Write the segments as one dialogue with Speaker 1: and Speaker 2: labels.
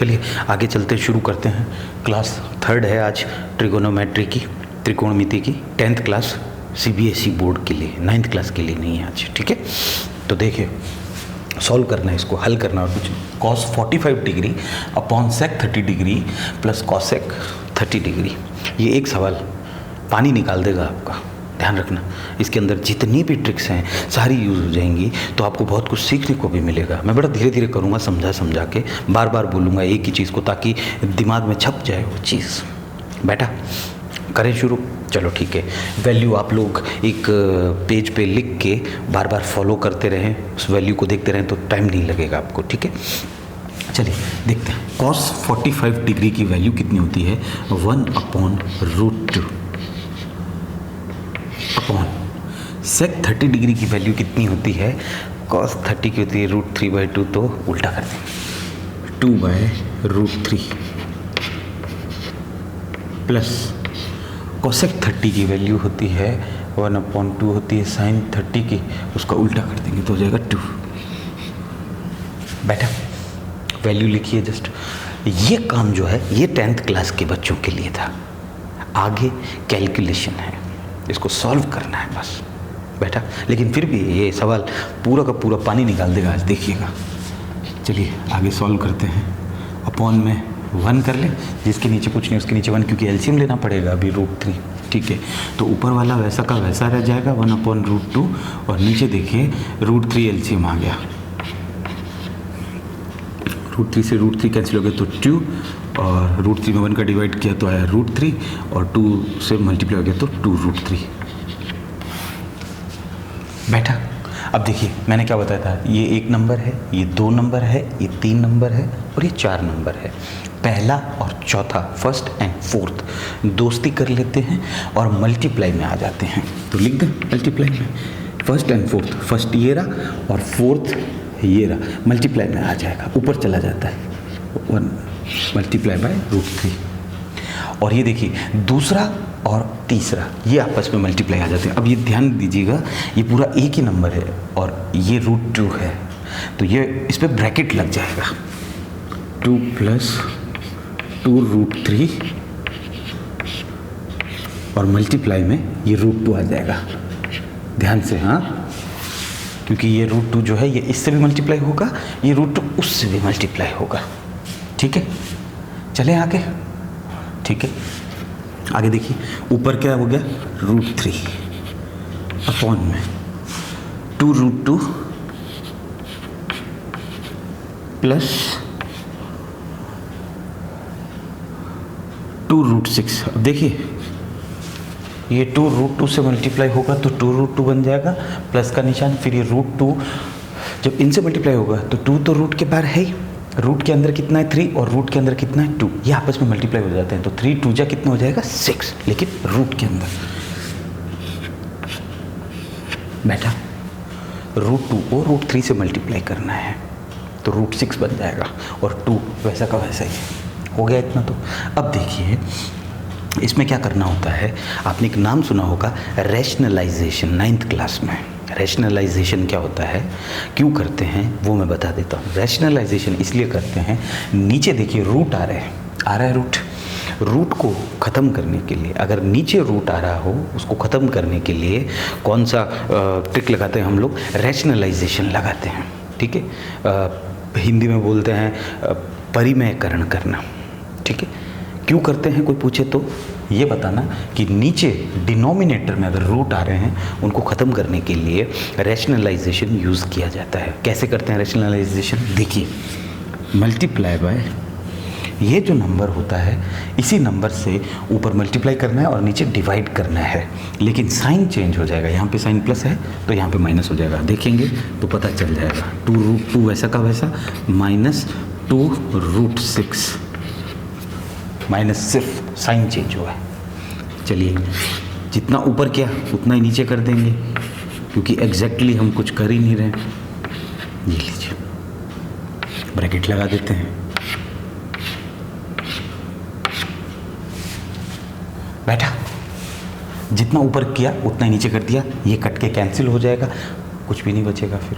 Speaker 1: चलिए आगे चलते शुरू करते हैं। क्लास थर्ड है आज, ट्रिगोनोमेट्री की, त्रिकोणमिति की, 10th क्लास CBSE बोर्ड के लिए, 9th क्लास के लिए नहीं है आज, ठीक है। तो देखिए सॉल्व करना है, इसको हल करना और कुछ cos 45 degree upon sec 30 degree plus cosec 30 degree, ये एक सवाल पानी निकाल देगा आपका। ध्यान रखना, इसके अंदर जितनी भी ट्रिक्स हैं सारी यूज़ हो जाएंगी, तो आपको बहुत कुछ सीखने को भी मिलेगा। मैं बड़ा धीरे धीरे करूँगा, समझा के बार बार बोलूँगा एक ही चीज़ को, ताकि दिमाग में छप जाए वो चीज़। बेटा करें शुरू, चलो ठीक है। वैल्यू आप लोग एक पेज पे लिख के बार बार फॉलो करते रहें, उस वैल्यू को देखते रहें तो टाइम नहीं लगेगा आपको, ठीक है। चलिए देखते हैं, cos 45 डिग्री की वैल्यू कितनी होती है, 1/√2 अपॉन sec 30 डिग्री की वैल्यू कितनी होती है, cos 30 की होती है √3/2, तो उल्टा कर देंगे 2/√3 प्लस cosec 30 की वैल्यू होती है 1/2 होती है sin 30 की, उसका उल्टा कर देंगे तो हो जाएगा 2। बेटा वैल्यू लिखिए जस्ट। ये काम जो है ये 10th क्लास के बच्चों के लिए था, आगे कैलकुलेशन है, इसको सॉल्व करना है बस बेटा। लेकिन फिर भी ये सवाल पूरा का पूरा पानी निकाल देगा आज, देखिएगा। चलिए आगे सॉल्व करते हैं। अपॉन में 1 कर ले, जिसके नीचे कुछ नहीं उसके नीचे 1, क्योंकि एलसीएम लेना पड़ेगा अभी √3, ठीक है। तो ऊपर वाला वैसा का वैसा रह जाएगा 1/√2, और नीचे देखिए √3 एलसीएम आ गया, √3 से √3 कैंसिल हो गया तो 2, और √3 में 1 का डिवाइड किया तो आया √3, और 2 से मल्टीप्लाई हो गया तो 2√3। बैठा। अब देखिए मैंने क्या बताया था, ये 1 नंबर है, ये 2 नंबर है, ये 3 नंबर है और ये 4 नंबर है। पहला और चौथा, फर्स्ट एंड फोर्थ दोस्ती कर लेते हैं और मल्टीप्लाई में आ जाते हैं। तो लिख दें मल्टीप्लाई में, फर्स्ट एंड फोर्थ, फर्स्ट ये रहा और फोर्थ ये रहा, मल्टीप्लाई में आ जाएगा, ऊपर चला जाता है 1 मल्टीप्लाई बाय √3। और ये देखिए दूसरा और तीसरा ये आपस में मल्टीप्लाई आ जाते हैं। अब ये ध्यान दीजिएगा, ये पूरा एक ही नंबर है और ये √2 है, तो ये इस पर ब्रैकेट लग जाएगा, 2 + 2√3 और मल्टीप्लाई में ये √2 आ जाएगा। ध्यान से, हाँ, क्योंकि ये √2 जो है ये इससे भी मल्टीप्लाई होगा, ये √2 उससे भी मल्टीप्लाई होगा, ठीक है। चले आगे, ठीक है। आगे देखिए ऊपर क्या हो गया, √3 अपॉन में 2√2 प्लस 2√6। अब देखिए ये 2√2 से मल्टीप्लाई होगा तो 2√2 बन जाएगा, प्लस का निशान, फिर ये √2 जब इनसे मल्टीप्लाई होगा तो 2 तो रूट के बाहर है ही, रूट के अंदर कितना है 3 और रूट के अंदर कितना है 2, ये आपस में मल्टीप्लाई हो जाते हैं, तो 3 2 जा कितना हो जाएगा 6, लेकिन रूट के अंदर। बेटा √2 और √3 से मल्टीप्लाई करना है तो √6 बन जाएगा, और 2 वैसा का वैसा ही हो गया इतना। तो अब देखिए इसमें क्या करना होता है, आपने एक नाम सुना होगा रैशनलाइजेशन, 9th क्लास में। रैशनलाइजेशन क्या होता है, क्यों करते हैं वो मैं बता देता हूँ। रैशनलाइजेशन इसलिए करते हैं, नीचे देखिए रूट आ रहा है रूट को ख़त्म करने के लिए, अगर नीचे रूट आ रहा हो उसको ख़त्म करने के लिए कौन सा ट्रिक लगाते हैं हम लोग, रैशनलाइजेशन लगाते हैं, ठीक है। हिंदी में बोलते हैं परिमेयकरण करना, ठीक है। क्यों करते हैं कोई पूछे तो ये बताना कि नीचे डिनोमिनेटर में अगर रूट आ रहे हैं उनको ख़त्म करने के लिए रैशनलाइजेशन यूज़ किया जाता है। कैसे करते हैं रैशनलाइजेशन, देखिए मल्टीप्लाई बाय, ये जो नंबर होता है इसी नंबर से ऊपर मल्टीप्लाई करना है और नीचे डिवाइड करना है, लेकिन साइन चेंज हो जाएगा, यहाँ पे साइन प्लस है तो यहाँ पे माइनस हो जाएगा, देखेंगे तो पता चल जाएगा। 2√2 वैसा का वैसा माइनस 2√6, माइनस सिर्फ साइन चेंज हुआ है। चलिए जितना ऊपर किया उतना ही नीचे कर देंगे, क्योंकि एग्जैक्टली हम कुछ कर ही नहीं रहे। ये लीजिए ब्रैकेट लगा देते हैं। बैठा, जितना ऊपर किया उतना ही नीचे कर दिया, ये कट के कैंसिल हो जाएगा, कुछ भी नहीं बचेगा फिर।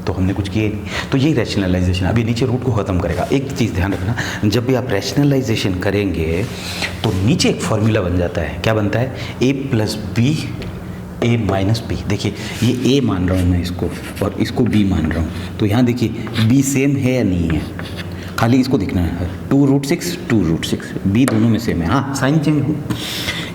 Speaker 1: तो हमने कुछ किया ही नहीं। तो यही रैशनलाइजेशन, अभी नीचे रूट को ख़त्म करेगा। एक चीज़ ध्यान रखना, जब भी आप रैशनलाइजेशन करेंगे तो नीचे एक फॉर्मूला बन जाता है। क्या बनता है? a plus B a minus B. देखिए ये a मान रहा हूँ मैं इसको, और इसको b मान रहा हूँ। तो यहाँ देखिए b सेम है या नहीं है, खाली इसको दिखना है। 2√6 b दोनों में सेम है। हाँ, साइन चेंज हो।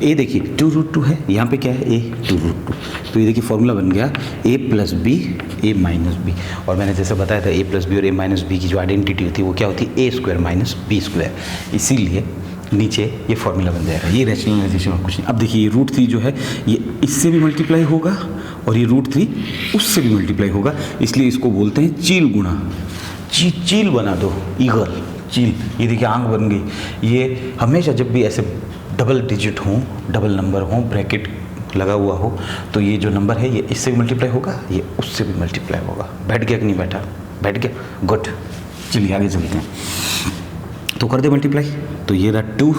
Speaker 1: a देखिए 2√2 है, यहाँ पे क्या है? a 2√2। तो ये देखिए फॉर्मूला बन गया a plus B a minus B. और मैंने जैसे बताया था a प्लस बी और a माइनस बी की जो आइडेंटिटी होती है वो क्या होती है? a square minus B square. इसीलिए नीचे ये फॉर्मूला बन जाएगा। ये रैशनलाइजेशन और कुछ नहीं। अब देखिए ये √3 जो है ये इससे भी मल्टीप्लाई होगा और ये √3 उससे भी मल्टीप्लाई होगा, इसलिए इसको बोलते हैं चील गुणा। चील बना दो, ईगल, चील। ये देखिए आंख बन गई। ये हमेशा जब भी ऐसे डबल डिजिट हों, डबल नंबर हों, ब्रैकेट लगा हुआ हो, तो ये जो नंबर है ये इससे भी मल्टीप्लाई होगा, ये उससे भी मल्टीप्लाई होगा। बैठ गया कि नहीं बैठा? बैठ गया, गुड। चलिए आगे चलते हैं। तो कर दे मल्टीप्लाई, तो ये रहा 2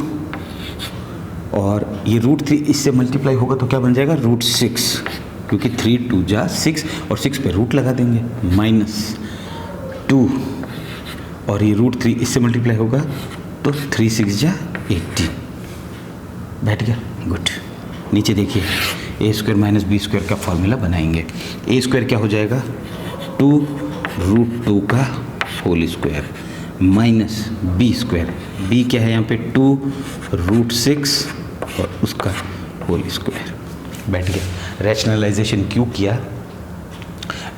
Speaker 1: और ये √3 इससे मल्टीप्लाई होगा तो क्या बन जाएगा? √6, क्योंकि 3 2 जा 6 और 6 पे रूट लगा देंगे, -2 और ये √3 इससे मल्टीप्लाई होगा तो 3 6 जा 18। बैठ गया, गुड। नीचे देखिए a square minus B square का फॉर्मूला बनाएंगे। a स्क्वायर क्या हो जाएगा? 2√2 का whole square minus B square. b क्या है यहाँ पे? 2√6 और उसका होल स्क्वायर। बैठ गया। रैशनलाइजेशन क्यों किया?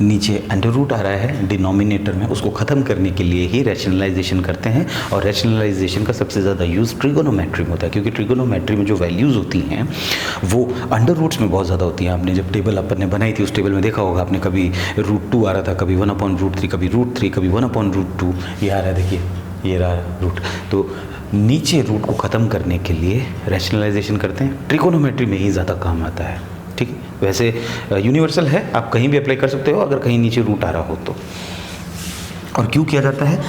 Speaker 1: नीचे अंडर रूट आ रहा है डिनोमिनेटर में, उसको ख़त्म करने के लिए ही रैशनलाइजेशन करते हैं। और रैशनलाइजेशन का सबसे ज़्यादा यूज़ ट्रिगोनोमेट्री में होता है, क्योंकि ट्रिगोनोमेट्री में जो वैल्यूज़ होती हैं वो अंडर रूट्स में बहुत ज़्यादा होती हैं। आपने जब टेबल अपन ने बनाई थी उस टेबल में देखा होगा आपने, कभी √2 आ रहा था, कभी 1/√3, कभी √3, कभी 1/√2। ये आ रहा है, देखिए ये रहा रूट। तो नीचे रूट को ख़त्म करने के लिए रैशनलाइजेशन करते हैं। ट्रिगोनोमेट्री में ही ज़्यादा काम आता है, ठीक है। वैसे यूनिवर्सल है, आप कहीं भी अप्लाई कर सकते हो अगर कहीं नीचे रूट आ रहा हो तो। और क्यों किया जाता है?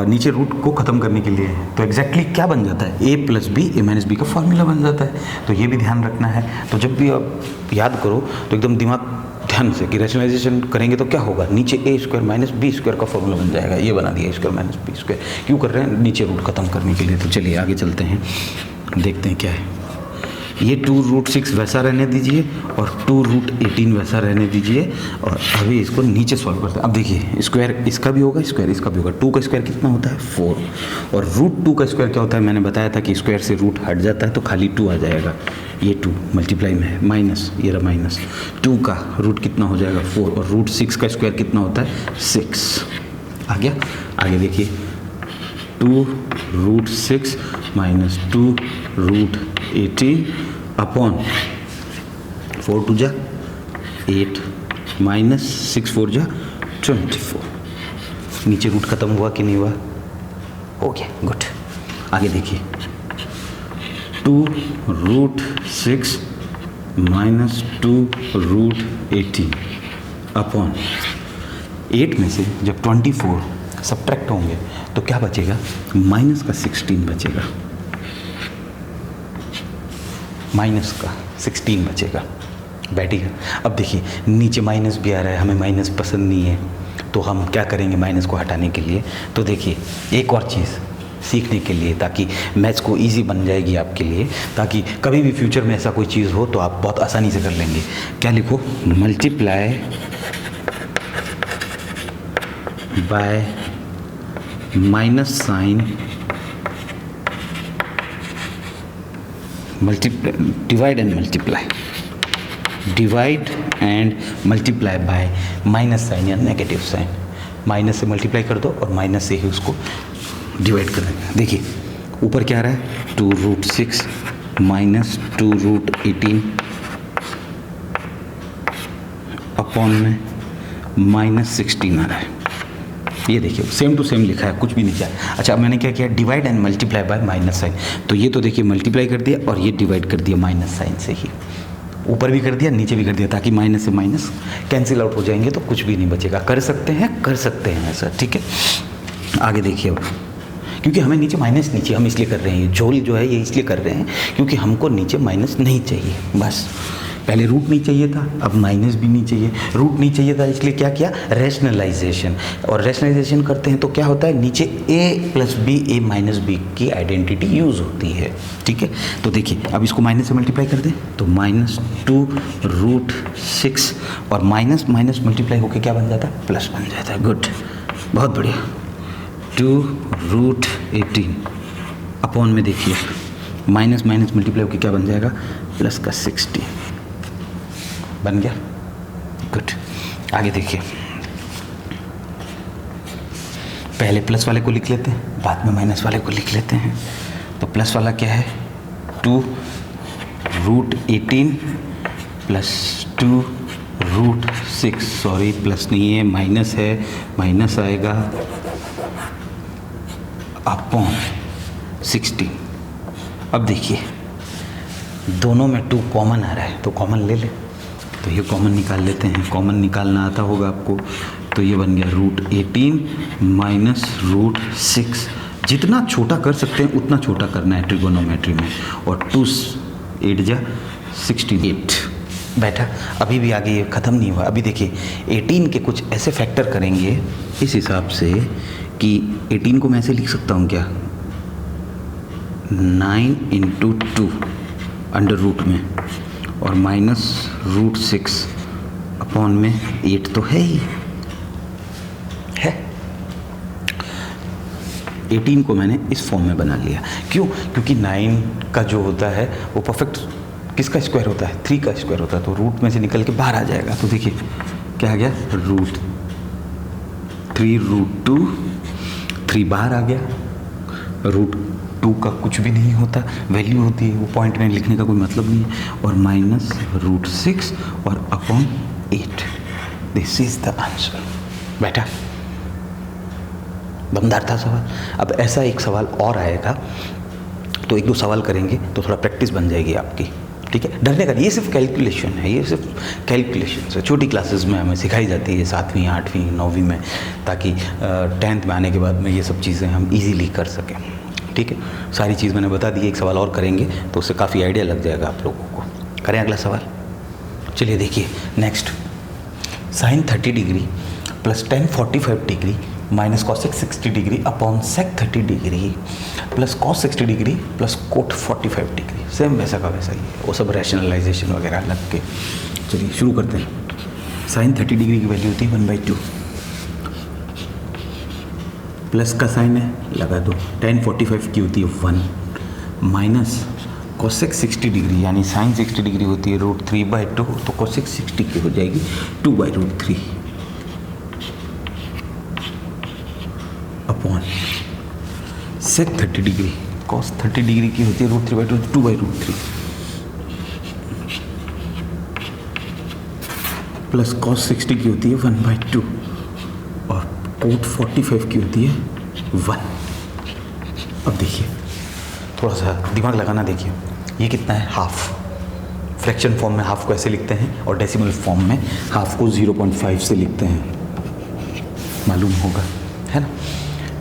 Speaker 1: नीचे रूट को ख़त्म करने के लिए। तो एग्जैक्टली क्या बन जाता है? a plus B a minus B का फॉर्मूला बन जाता है। तो ये भी ध्यान रखना है। तो जब भी आप याद करो तो एकदम दिमाग ध्यान से कि रैशनलाइजेशन करेंगे तो क्या होगा? नीचे a square minus B square का फॉर्मूला बन जाएगा। ये बना दिया a square minus B square. क्यों कर रहे हैं? नीचे रूट ख़त्म करने के लिए। तो चलिए आगे चलते हैं, देखते हैं क्या है। ये 2√6 वैसा रहने दीजिए और 2√18 वैसा रहने दीजिए और अभी इसको नीचे सॉल्व करते हैं। अब देखिए स्क्वायर इसका भी होगा, स्क्वायर इसका भी होगा। 2 का स्क्वायर कितना होता है? 4। और √2 का स्क्वायर क्या होता है? मैंने बताया था कि स्क्वायर से रूट हट जाता है तो खाली 2 आ जाएगा। ये 2 मल्टीप्लाई में है, माइनस, ये रहा माइनस। 2 का रूट कितना हो जाएगा? 4। और √6 का स्क्वायर कितना होता है? 6। आ गया। आगे देखिए 2√6 माइनस 2√18 अपॉन 4 2 जा 8 माइनस 6 4 जा 24। नीचे रूट खत्म हुआ कि नहीं हुआ? हो गया, गुड। आगे देखिए 2√6 माइनस 2√18 अपॉन 8 में से जब 24 सब्ट्रैक्ट होंगे तो क्या बचेगा? माइनस का 16 बचेगा, माइनस का 16 बचेगा। बैठिएगा। अब देखिए नीचे माइनस भी आ रहा है, हमें माइनस पसंद नहीं है तो हम क्या करेंगे माइनस को हटाने के लिए? तो देखिए एक और चीज़ सीखने के लिए, ताकि मैथ्स को इजी बन जाएगी आपके लिए, ताकि कभी भी फ्यूचर में ऐसा कोई चीज़ हो तो आप बहुत आसानी से कर लेंगे। क्या लिखो? Multiply by minus sign divide and multiply, divide and multiply by minus sign या नेगेटिव साइन। माइनस से मल्टीप्लाई कर दो और माइनस से ही उसको डिवाइड कर देंगे। देखिए ऊपर क्या आ रहा है? 2√6 माइनस 2√18 अपॉन में माइनस 16 आ रहा है। ये देखिए सेम टू सेम लिखा है, कुछ भी नहीं किया। अच्छा मैंने क्या किया? Divide and multiply by minus sign. तो ये तो देखिए मल्टीप्लाई कर दिया और ये डिवाइड कर दिया माइनस साइन से ही। ऊपर भी कर दिया, नीचे भी कर दिया, ताकि माइनस से माइनस कैंसिल आउट हो जाएंगे तो कुछ भी नहीं बचेगा। कर सकते हैं ऐसा, ठीक है। आगे देखिए अब, क्योंकि हमें नीचे माइनस नीचे हम इसलिए कर रहे हैं, ये झोल जो है ये इसलिए कर रहे हैं क्योंकि हमको नीचे माइनस नहीं चाहिए। बस पहले रूट नहीं चाहिए था, अब माइनस भी नहीं चाहिए। रूट नहीं चाहिए था इसलिए क्या किया, रैशनलाइजेशन। और रैशनलाइजेशन करते हैं तो क्या होता है, नीचे a plus B, a minus B की आइडेंटिटी यूज़ होती है। ठीक है, तो देखिए अब इसको माइनस से मल्टीप्लाई कर दें तो -2√6 और माइनस माइनस मल्टीप्लाई होकर क्या बन जाता है, प्लस बन जाता है। गुड, बहुत बढ़िया। 2√18 अपॉन में देखिए माइनस माइनस मल्टीप्लाई होकर क्या बन जाएगा, प्लस का 60 बन गया। गुड, आगे देखिए, पहले प्लस वाले को लिख लेते हैं, बाद में माइनस वाले को लिख लेते हैं। तो प्लस वाला क्या है, 2√18 प्लस 2√6, सॉरी प्लस नहीं है, माइनस है, माइनस आएगा अपॉन 16। अब देखिए दोनों में 2 कॉमन आ रहा है तो कॉमन ले ले, तो ये कॉमन निकाल लेते हैं। कॉमन निकालना आता होगा आपको, तो ये बन गया √18 माइनस √6। जितना छोटा कर सकते हैं उतना छोटा करना है ट्रिगोनोमेट्री में। और 2 8 जा 68 बैठा। अभी भी आगे ये ख़त्म नहीं हुआ। अभी देखिए 18 के कुछ ऐसे फैक्टर करेंगे इस हिसाब से कि 18 को मैं ऐसे लिख सकता हूँ क्या, 9 × 2 अंडर रूट में और माइनस √6 अपॉन में 8 तो है ही है। 18 को मैंने इस फॉर्म में बना लिया। क्यों? क्योंकि 9 का जो होता है वो परफेक्ट किसका स्क्वायर होता है, 3 का स्क्वायर होता है, तो रूट में से निकल के बाहर आ जाएगा। तो देखिए क्या आ गया, √3√2, 3 बाहर आ गया। √2 का कुछ भी नहीं होता, वैल्यू होती है, वो पॉइंट में लिखने का कोई मतलब नहीं है। और माइनस √6 और upon 8, this is the answer. बेटा दमदार था सवाल। अब ऐसा एक सवाल और आएगा तो 1-2 सवाल करेंगे तो थोड़ा प्रैक्टिस बन जाएगी आपकी। ठीक है, डरने का, ये सिर्फ कैलकुलेशन है, ये सिर्फ कैलकुलेशन है। छोटी क्लासेस में हमें सिखाई जाती है 7वीं 8वीं 9वीं में, ताकि 10th में आने के बाद में ये सब चीज़ें हम इजीली कर सकें। ठीक है, सारी चीज़ मैंने बता दी। एक सवाल और करेंगे तो उससे काफ़ी आइडिया लग जाएगा आप लोगों को। करें अगला सवाल। चलिए देखिए next, sin 30 degree plus tan 45 degree minus cosec 60 degree upon sec 30 degree plus cos 60 degree plus cot 45 degree. Same वैसा का वैसा ही है, वो सब रैशनलाइजेशन वगैरह लग के। चलिए शुरू करते हैं। sin 30 डिग्री की वैल्यू होती है 1/2, प्लस का साइन है लगा दो, tan 45 की होती है 1 माइनस cosec 60 डिग्री यानी sin 60 डिग्री होती है √3/2, तो cosec 60 की हो जाएगी 2/√3 upon sec 30 degree, cos 30 degree की होती है √3/2, 2/√3 प्लस cos 60 की होती है 1/2 और cot 45 की होती है 1। अब देखिए थोड़ा सा दिमाग लगाना, देखिए ये कितना है, हाफ। फ्रैक्शन फॉर्म में हाफ को ऐसे लिखते हैं और डेसिमल फॉर्म में हाफ को 0.5 से लिखते हैं, मालूम होगा, है ना।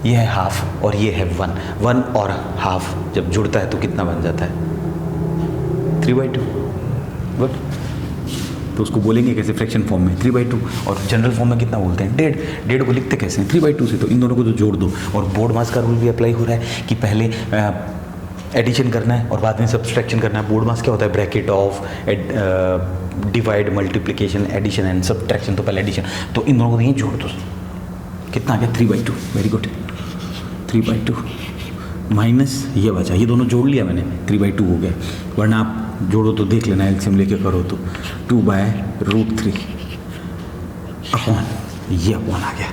Speaker 1: ये है हाफ और ये है 1 और हाफ जब जुड़ता है तो कितना बन जाता है, 3/2। गुड, तो उसको बोलेंगे कैसे फ्रैक्शन फॉर्म में, 3/2। और जनरल फॉर्म में कितना बोलते हैं, 1.5 को लिखते कैसे हैं, 3/2 से। तो इन दोनों को तो जोड़ दो। और बोर्ड मास का रूल भी अप्लाई हो रहा है कि पहले एडिशन करना है और बाद में सब्सट्रैक्शन करना है। बोर्ड मास क्या होता है, bracket of divide multiplication addition and subtraction, तो पहले एडिशन। तो इन दोनों को यहीं जोड़ दो, कितना आ गया 3/2। वेरी गुड, 3/2 माइनस ये बचा, ये दोनों जोड़ लिया मैंने, 3/2 हो गया। वरना आप जोड़ो तो देख लेना, एलसीएम लेके करो तो 2/√3 अपॉन ये अपॉन आ गया।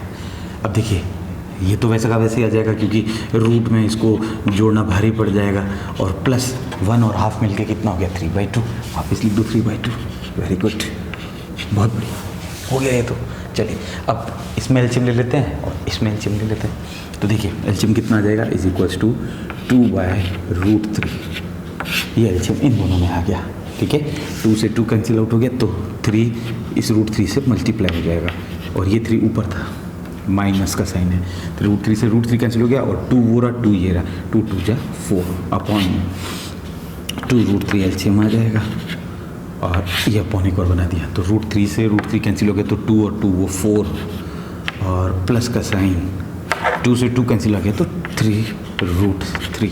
Speaker 1: अब देखिए ये तो वैसे का वैसे ही आ जाएगा क्योंकि रूट में इसको जोड़ना भारी पड़ जाएगा। और प्लस 1 और हाफ मिलके कितना हो गया, 3/2। वापस लिख दो 3/2। वेरी गुड, बहुत बढ़िया हो गया ये तो। चलिए अब इसमें एलसीएम ले लेते हैं और इसमें एलसीएम ले लेते हैं। तो देखिए एलसीएम कितना आ जाएगा, इज इक्वल्स टू 2/√3। ये एलसीएम इन दोनों में आ गया। ठीक है, 2 से 2 कैंसिल आउट हो गया तो 3 इस √3 से मल्टीप्लाई हो जाएगा। और ये 3 ऊपर था, माइनस का साइन है, तो √3 से √3 कैंसिल हो गया और 2 वो रहा, 2 ये रहा, 2 2 जा 4 अपॉन 2√3 एलसीएम आ जाएगा और ये अपॉन एक और बना दिया, तो √3 से √3 कैंसिल हो गया, तो 2 और 2 वो 4, और प्लस का साइन 2 से 2 कैंसिल हो गया, तो 3√3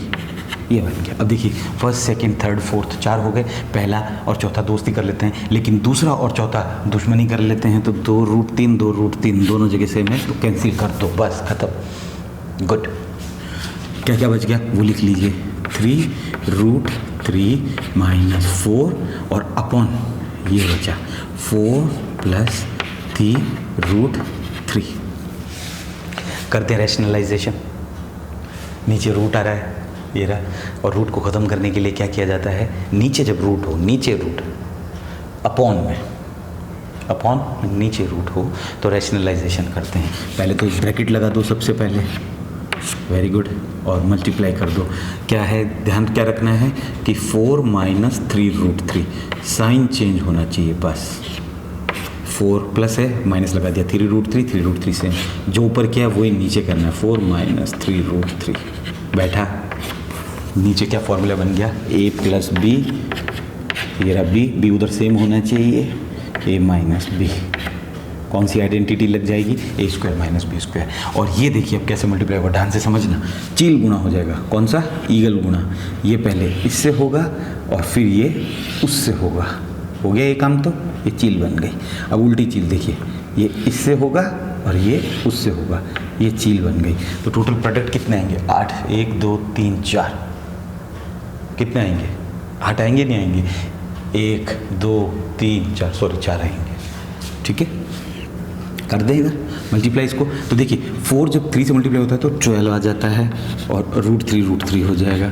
Speaker 1: ये बन गया। अब देखिए फर्स्ट सेकंड थर्ड फोर्थ 4 हो गए, पहला और चौथा दोस्ती कर लेते हैं, लेकिन दूसरा और चौथा दुश्मनी कर लेते हैं, तो 2√3 2√3 दोनों जगह सेम है, तो कैंसिल कर दो, बस खत्म। गुड। क्या क्या बच गया वो लिख लीजिए, 3√3 - 4 और अपॉन ये बचा 4 + 3√3। करते हैं रैशनलाइजेशन। नीचे रूट आ रहा है, ये रहा, और रूट को ख़त्म करने के लिए क्या किया जाता है, नीचे जब रूट हो, नीचे रूट अपॉन में, अपॉन नीचे रूट हो तो रैशनलाइजेशन करते हैं। पहले तो ब्रैकेट लगा दो सबसे पहले, वेरी गुड, और मल्टीप्लाई कर दो। क्या है, ध्यान क्या रखना है कि 4 - 3√3 साइन चेंज होना चाहिए, बस 4 प्लस है माइनस लगा दिया, 3√3 से जो ऊपर किया वही नीचे करना है, 4 - 3√3 बैठा। नीचे क्या फॉर्मूला बन गया, a + b, ये रहा b उधर सेम होना चाहिए, a - b, कौन सी आइडेंटिटी लग जाएगी, a² - b²। और ये देखिए अब कैसे मल्टीप्लाई होगा, ध्यान से समझना, चील गुणा हो जाएगा, कौन सा, ईगल गुणा, ये पहले इससे होगा और फिर ये उससे होगा, हो गया ये काम, तो ये चील बन गई। अब उल्टी चील देखिए, ये इससे होगा और ये उससे होगा, ये चील बन गई। तो टोटल प्रोडक्ट कितने आएंगे, 8, 1 2 3 4, कितने आएंगे, 8 आएंगे नहीं आएंगे, 1 2 3 4, सॉरी 4 आएंगे, ठीक है। कर दे इधर मल्टीप्लाई इसको, तो देखिए 4 जब 3 से मल्टीप्लाई होता है तो 12 आ जाता है, और √3 हो जाएगा,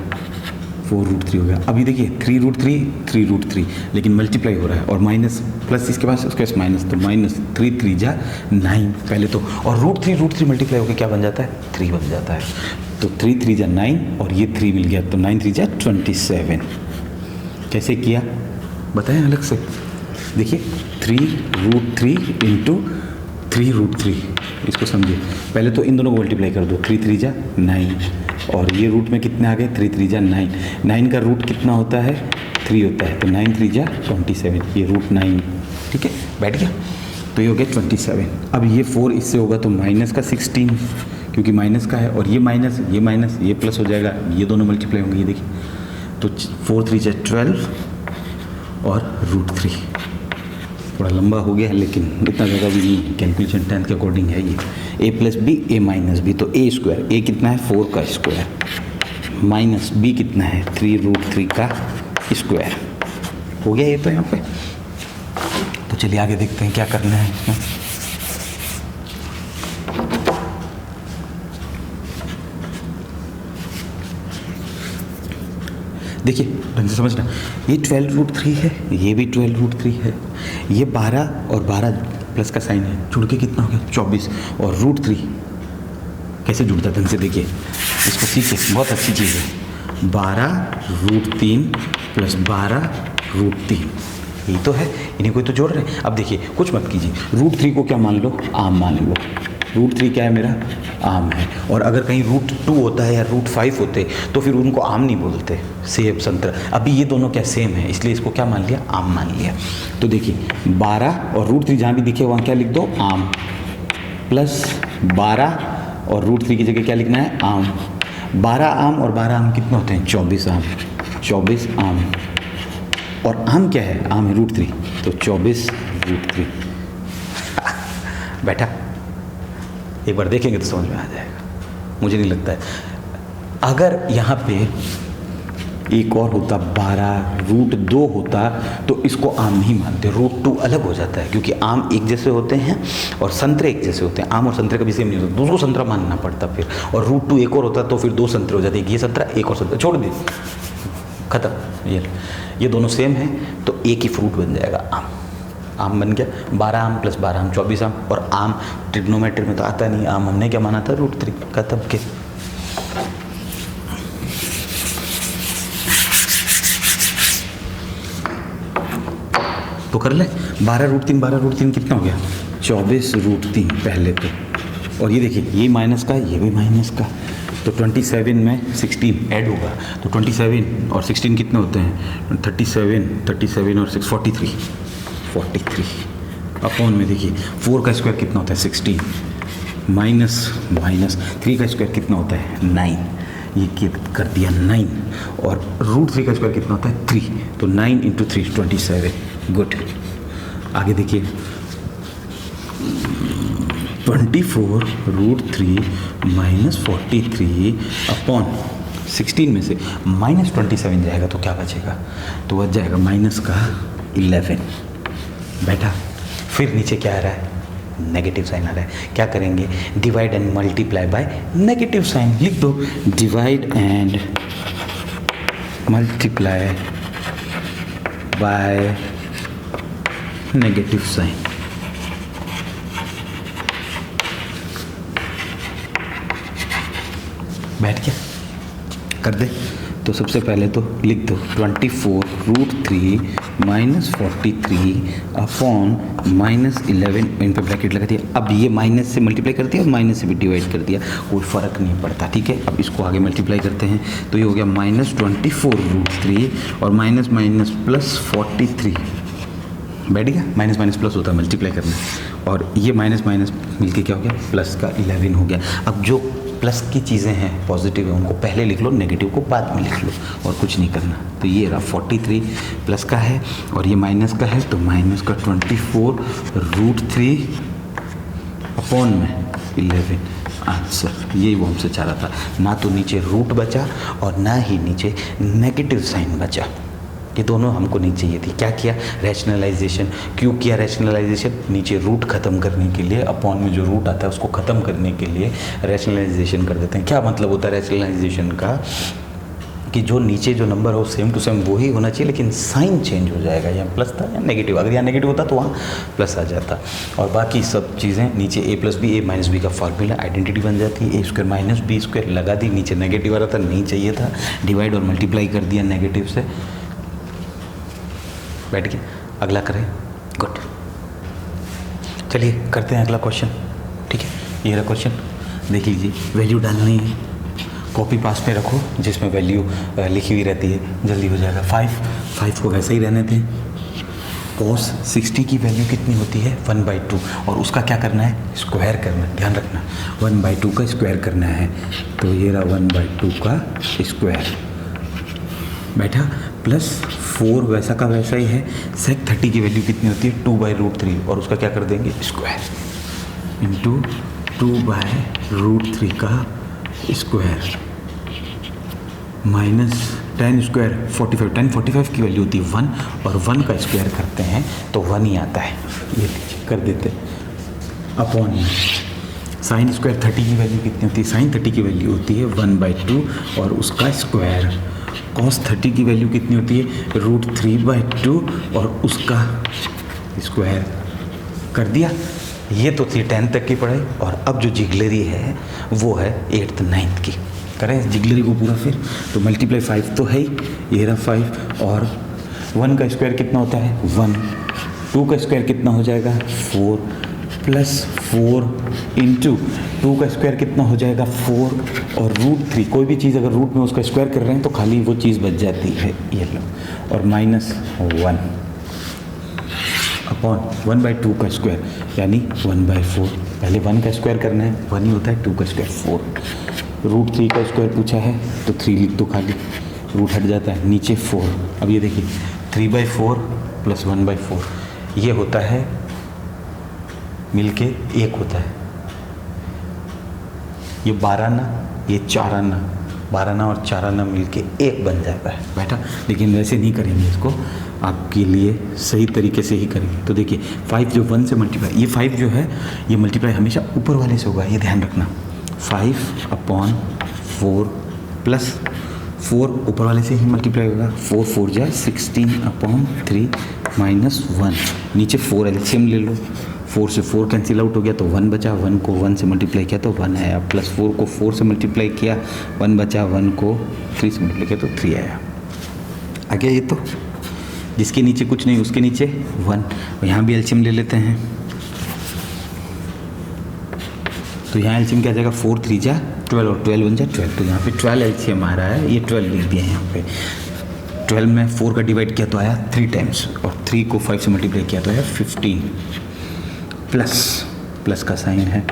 Speaker 1: 4√3 हो गया। अभी देखिए 3√3 लेकिन मल्टीप्लाई हो रहा है, और माइनस प्लस इसके पास, उसके पास माइनस, तो -3 3 जा 9 पहले तो, और √3 मल्टीप्लाई होकर क्या बन जाता है, 3 बन जाता है, तो 3 3 जा 9 और ये 3 मिल गया, तो 9 3 जा 27। कैसे किया बताएं अलग से, देखिए 3√3 × 3√3, इसको समझिए। पहले तो इन दोनों को मल्टीप्लाई कर दो, 3 3 जा 9, और ये रूट में कितने आ गए, 3 3 जा 9, 9 का रूट कितना होता है, 3 होता है, तो 9 3 जा 27, ये √9, ठीक है, बैठ गया। तो ये हो गया 27। अब ये 4 इससे होगा तो माइनस का 16, क्योंकि माइनस का है, और ये माइनस ये प्लस हो जाएगा, ये दोनों मल्टीप्लाई होंगे, ये देखिए, तो 4 3 जा 12 और √3। थोड़ा लंबा हो गया है लेकिन इतना ज़्यादा भी नहीं, कैलकुलेशन 10th के अकॉर्डिंग है ये, a + b a - b, तो a² a कितना है, 4 का स्क्वायर, माइनस b कितना है, 3√3 का स्क्वायर, हो गया ये तो यहाँ पे। तो चलिए आगे देखते हैं क्या करना है इसमें। देखिए ढंग से समझना, ये 12√3 है, ये भी 12√3 है, ये 12 और 12 प्लस का साइन है, जुड़ के कितना हो गया 24, और √3 कैसे जुड़ता है ढंग से देखिए, इसको सीखिए, बहुत अच्छी चीज़ है। 12√3 + 12√3, यही तो है, इन्हीं को तो जोड़ रहे हैं। अब देखिए कुछ मत कीजिए, √3 को क्या मान लो, आम मान लो, √3 क्या है मेरा, आम है, और अगर कहीं √2 होता है या √5 होते तो फिर उनको आम नहीं बोलते, सेब संतरा। अभी ये दोनों क्या सेम है, इसलिए इसको क्या मान लिया, आम मान लिया। तो देखिए 12 और √3 जहाँ भी दिखे वहाँ क्या लिख दो, आम, प्लस 12 और √3 की जगह क्या लिखना है, आम। 12 आम और 12 आम कितने होते हैं, 24 आम, 24 आम, और आम क्या है, आम है √3, तो 24√3 बैठा। एक बार देखेंगे तो समझ में आ जाएगा, मुझे नहीं लगता है। अगर यहाँ पे एक और होता 12√2 होता तो इसको आम नहीं मानते, √2 अलग हो जाता है, क्योंकि आम एक जैसे होते हैं और संतरे एक जैसे होते हैं। आम और संतरे कभी सेम नहीं होता, दूसरों संतरा मानना पड़ता फिर, और √2 एक और होता तो फिर 2 संतरे हो जाते, एक ये संतरा एक और संतरा, छोड़ दीजिए, खत्म। ये दोनों सेम हैं तो एक ही फ्रूट बन जाएगा, आम। आम बन गया, 12 आम + 12 आम 24 आम, और आम ट्रिग्नोमेट्री में तो आता नहीं, आम हमने क्या माना था, √3, खत्म के। तो कर ले, 12√3 कितना हो गया, 24√3 पहले तो, और ये देखिए ये माइनस का, ये भी माइनस का, तो 27 में 16 ऐड होगा, तो 27 और 16 कितने होते हैं? 37 और 6 43 अपॉन में देखिए 4 का स्क्वायर कितना होता है? 16 माइनस 3 का स्क्वायर कितना होता है? 9, ये कर दिया 9, और √3 का स्क्वायर कितना होता है? 3, तो 9 × 3 27। गुड। आगे देखिए 24 √3 माइनस 43 अपॉन 16 में से माइनस 27 जाएगा तो क्या बचेगा? तो बच जाएगा माइनस का 11। बैठा। फिर नीचे क्या आ रहा है? नेगेटिव साइन आ रहा है। क्या करेंगे? Divide and multiply by negative sign. लिख दो divide and multiply by negative sign. बैठ गया? कर दे। तो सबसे पहले तो लिख दो 24 √3 माइनस 43 अपॉन माइनस 11, इन पर ब्रैकेट लगा दिया। अब ये माइनस से मल्टीप्लाई कर दिया और माइनस से भी डिवाइड कर दिया, कोई फ़र्क नहीं पड़ता। ठीक है, अब इसको आगे मल्टीप्लाई करते हैं तो ये हो गया -24 √3 और माइनस माइनस प्लस 43। बैठ गया? माइनस माइनस प्लस होता है मल्टीप्लाई करना, और ये माइनस माइनस मिलके क्या हो गया? प्लस का 11 हो गया। अब जो प्लस की चीज़ें हैं पॉजिटिव है उनको पहले लिख लो, नेगेटिव को बाद में लिख लो, और कुछ नहीं करना। तो ये रहा 43 प्लस का है और ये माइनस का है, तो माइनस का 24 √3 अपॉन में 11 आंसर। यही वो हमसे चाह रहा था। ना तो नीचे रूट बचा और ना ही नीचे नेगेटिव साइन बचा, ये दोनों हमको नहीं चाहिए थी। क्या किया? रैशनलाइजेशन। क्यों किया रैशनलाइजेशन? नीचे रूट ख़त्म करने के लिए, अपॉन में जो रूट आता है उसको ख़त्म करने के लिए रैशनलाइजेशन कर देते हैं। क्या मतलब होता है रैशनलाइजेशन का? कि जो नीचे जो नंबर हो सेम टू सेम वो ही होना चाहिए, लेकिन साइन चेंज हो जाएगा। यहाँ प्लस था या नेगेटिव, अगर यहाँ नेगेटिव होता तो वहाँ प्लस आ जाता, और बाकी सब चीज़ें नीचे a + b a - b का फॉर्मूला आइडेंटिटी बन जाती है। a² - b² लगा दी, नीचे नेगेटिव आ रहा था, नहीं चाहिए था, डिवाइड और मल्टीप्लाई कर दिया नेगेटिव से। बैठ गया? अगला करें। गुड। चलिए करते हैं अगला क्वेश्चन। ठीक है, ये रहा क्वेश्चन, देख लीजिए। वैल्यू डालनी है, कॉपी पास पे रखो जिसमें वैल्यू लिखी हुई रहती है, जल्दी हो जाएगा। 5 को वैसे ही रहने दें। cos 60 की वैल्यू कितनी होती है? 1/2, और उसका क्या करना है? स्क्वायर करना। ध्यान रखना 1/2 का स्क्वायर करना है, तो ये रहा 1/2 का स्क्वायर। बैठा? प्लस 4 वैसा का वैसा ही है। sec 30 की वैल्यू कितनी होती है? 2/√3, और उसका क्या कर देंगे? स्क्वायर इंटू 2/√3 का स्क्वायर माइनस tan² 45। tan 45 की वैल्यू होती है 1, और 1 का स्क्वायर करते हैं तो 1 ही आता है। ये कर देते अपॉन में sin² 30 की वैल्यू कितनी होती है? sin 30 की वैल्यू होती है 1/2 और उसका स्क्वायर। cos 30 की वैल्यू कितनी होती है? √3/2 और उसका स्क्वायर। कर दिया? ये तो थी 10th तक की पढ़ाई, और अब जो जिग्लरी है वो है 8th 9th की। करें जिग्लरी को पूरा फिर, तो मल्टीप्लाई 5 तो है ही, ये रहा 5, और 1 का स्क्वायर कितना होता है? 1, 2 का स्क्वायर कितना हो जाएगा? 4, प्लस 4 इंटू 2 का स्क्वायर कितना हो जाएगा? 4, और √3, कोई भी चीज़ अगर रूट में उसका स्क्वायर कर रहे हैं तो खाली वो चीज़ बच जाती है, ये लो, और -1 अपॉन 1/2 का स्क्वायर यानी 1/4। पहले 1 का स्क्वायर करना है, 1 ही होता है, 2 का स्क्वायर 4। √3 का स्क्वायर पूछा है तो 3 लिख दो, खाली रूट हट जाता है, नीचे 4। अब ये देखिए 3/4 प्लस 1/4, ये होता है मिलके 1 होता है। ये 12 आना, ये 4 आना, 12 आना और 4 आना मिलके 1 बन जाता है। बैठा? लेकिन वैसे नहीं करेंगे इसको, आपके लिए सही तरीके से ही करेंगे। तो देखिए 5 जो 1 से मल्टीप्लाई, ये 5 जो है ये मल्टीप्लाई हमेशा ऊपर वाले से होगा, ये ध्यान रखना। 5/4 प्लस 4 ऊपर वाले से ही मल्टीप्लाई होगा, 4 4 जा 16/3 -1, नीचे 4 एलसीएम ले लो, 4 से 4 कैंसिल आउट हो गया तो 1 बचा, 1 को 1 से मल्टीप्लाई किया तो 1 आया, प्लस 4 को 4 से मल्टीप्लाई किया 1 बचा, 1 को 3 से मल्टीप्लाई किया तो 3 आया। आ गया ये तो, जिसके नीचे कुछ नहीं उसके नीचे 1, और यहाँ भी एलसीएम ले लेते हैं तो यहाँ एलसीएम क्या आ जाएगा, 4 3 जा 12 और 12 1 जा 12। तो यहाँ पे 12 एलसीएम आ रहा है, ये 12 लिख दिया है यहाँ पे। 12 में 4 का डिवाइड किया तो आया 3 टाइम्स, और 3 को 5 से मल्टीप्लाई किया तो आया 15, प्लस का साइन है।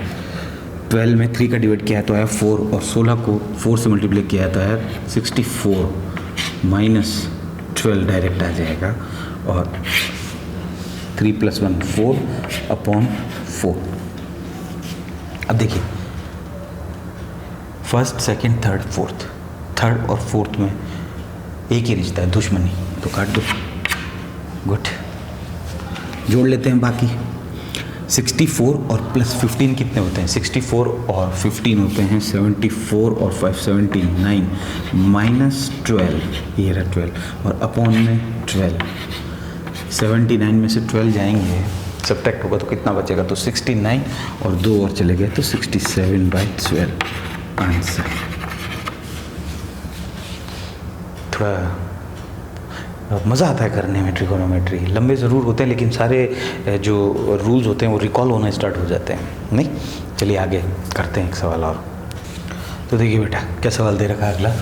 Speaker 1: 12 में 3 का डिवाइड किया तो आया 4, और 16 को 4 से मल्टीप्लाई किया तो आया 64 माइनस 12 डायरेक्ट आ जाएगा, और 3 + 1 4/4। अब देखिए first second third fourth, third और फोर्थ में एक ही रिश्ता है, दुश्मनी, तो काट दो। गुड, जोड़ लेते हैं बाकी। 64 और +15 कितने होते हैं, 64 और 15 होते हैं 74 और 5 79 माइनस 12, ये रहा 12 और अपॉन में 12। 79 में से 12 जाएंगे, सब्ट्रैक्ट होगा तो कितना बचेगा, तो 69 और 2 और चले गए तो 67/12 आंसर। थोड़ा मज़ा आता है करने में ट्रिगोनोमेट्री, लंबे ज़रूर होते हैं लेकिन सारे जो रूल्स होते हैं वो रिकॉल होना स्टार्ट हो जाते हैं। नहीं, चलिए आगे करते हैं एक सवाल और। तो देखिए बेटा क्या सवाल दे रखा है अगला,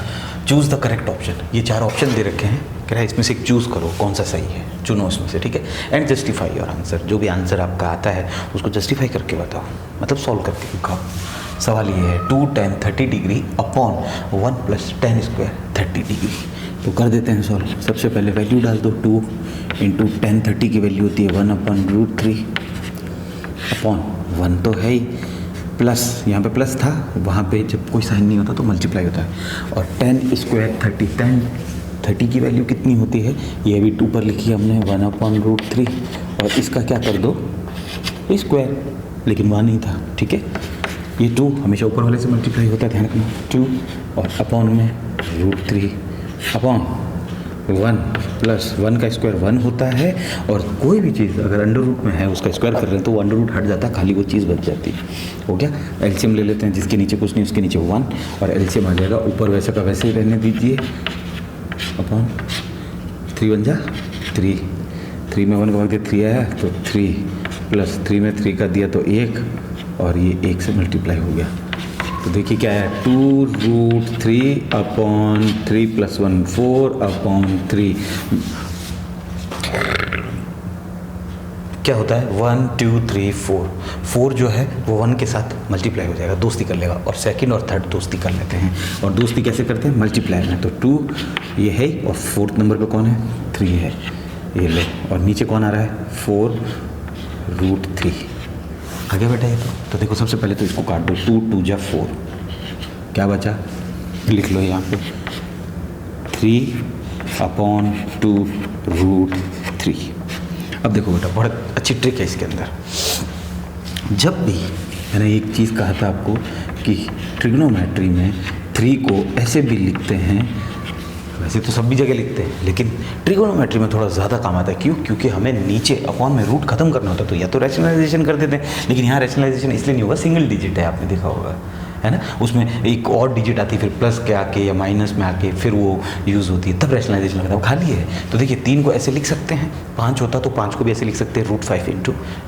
Speaker 1: चूज़ द करेक्ट ऑप्शन। ये 4 ऑप्शन दे रखे हैं, कह रहा है इसमें से एक चूज़ करो कौन सा सही है, चुनो उसमें से, ठीक है। एंड जस्टिफाई योर आंसर, जो भी आंसर आपका आता है उसको जस्टिफाई करके बताओ, मतलब सॉल्व करके दिखाओ। सवाल ये है 2 tan 30 degree upon 1 + tan² 30 degree. तो कर देते हैं सॉल्व। सबसे पहले वैल्यू डाल दो, 2 × tan 30 की वैल्यू होती है 1/√3 अपॉन 1 तो है ही, प्लस यहाँ पे प्लस था, वहाँ पे जब कोई साइन नहीं होता तो मल्टीप्लाई होता है, और tan² 30, tan 30 की वैल्यू कितनी होती है, ये अभी ऊपर लिखी है हमने 1/√3, और इसका क्या कर दो स्क्वायर, लेकिन वहाँ नहीं था, ठीक है। ये 2 हमेशा ऊपर वाले से मल्टीप्लाई होता है, ध्यान रखना, 2 और अपॉन में √3 अपॉन 1 + 1 का स्क्वायर 1 होता है, और कोई भी चीज़ अगर अंडर रूट में है उसका स्क्वायर कर रहे हैं तो वो अंडर रूट हट जाता है, खाली वो चीज़ बच जाती है। हो गया, एलसीएम ले लेते हैं, जिसके नीचे कुछ नहीं उसके नीचे 1, और एलसीएम आ जाएगा ऊपर वैसे का वैसे ही रहने दीजिए, अपॉन 3 1 जा 3, 3 में 1 का भाग दिया 3 आया तो 3 + 3 में 3 का दिया तो 1, और ये 1 से मल्टीप्लाई हो गया। तो देखिए क्या है, 2√3 अपॉन 3 + 1 4/3 क्या होता है 1 2 3 4। 4 जो है वो 1 के साथ मल्टीप्लाई हो जाएगा, दोस्ती कर लेगा, और सेकंड और थर्ड दोस्ती कर लेते हैं। और दोस्ती कैसे करते हैं, मल्टीप्लाई में। तो 2 ये है, और 4th नंबर पे कौन है 3 है, ये ले, और नीचे कौन आ रहा है 4√3। आगे बेटा ये तो देखो सबसे पहले तो इसको काट दो, 2 2 जा 4, क्या बचा लिख लो यहाँ पे 3/2√3। अब देखो बेटा बहुत अच्छी ट्रिक है इसके अंदर। जब भी मैंने एक चीज़ कहा था आपको कि ट्रिग्नोमेट्री में 3 को ऐसे भी लिखते हैं, वैसे तो सब भी जगह लिखते हैं, लेकिन ट्रिगोनोमेट्री में थोड़ा ज़्यादा काम आता है। क्यों? क्योंकि हमें नीचे अपॉन में रूट खत्म करना होता है, तो या तो रैशनलाइजेशन कर देते हैं, लेकिन यहाँ रैशनलाइजेशन इसलिए नहीं होगा, सिंगल डिजिट है, आपने देखा होगा, है ना, उसमें एक और डिजिट आती है, फिर प्लस के आके या माइनस में आके फिर वो यूज़ होती है, तब रैशनलाइजेशन लगता है। वो खाली है, तो देखिए 3 को ऐसे लिख सकते हैं, 5 होता तो 5 को भी ऐसे लिख सकते हैं, √5 ×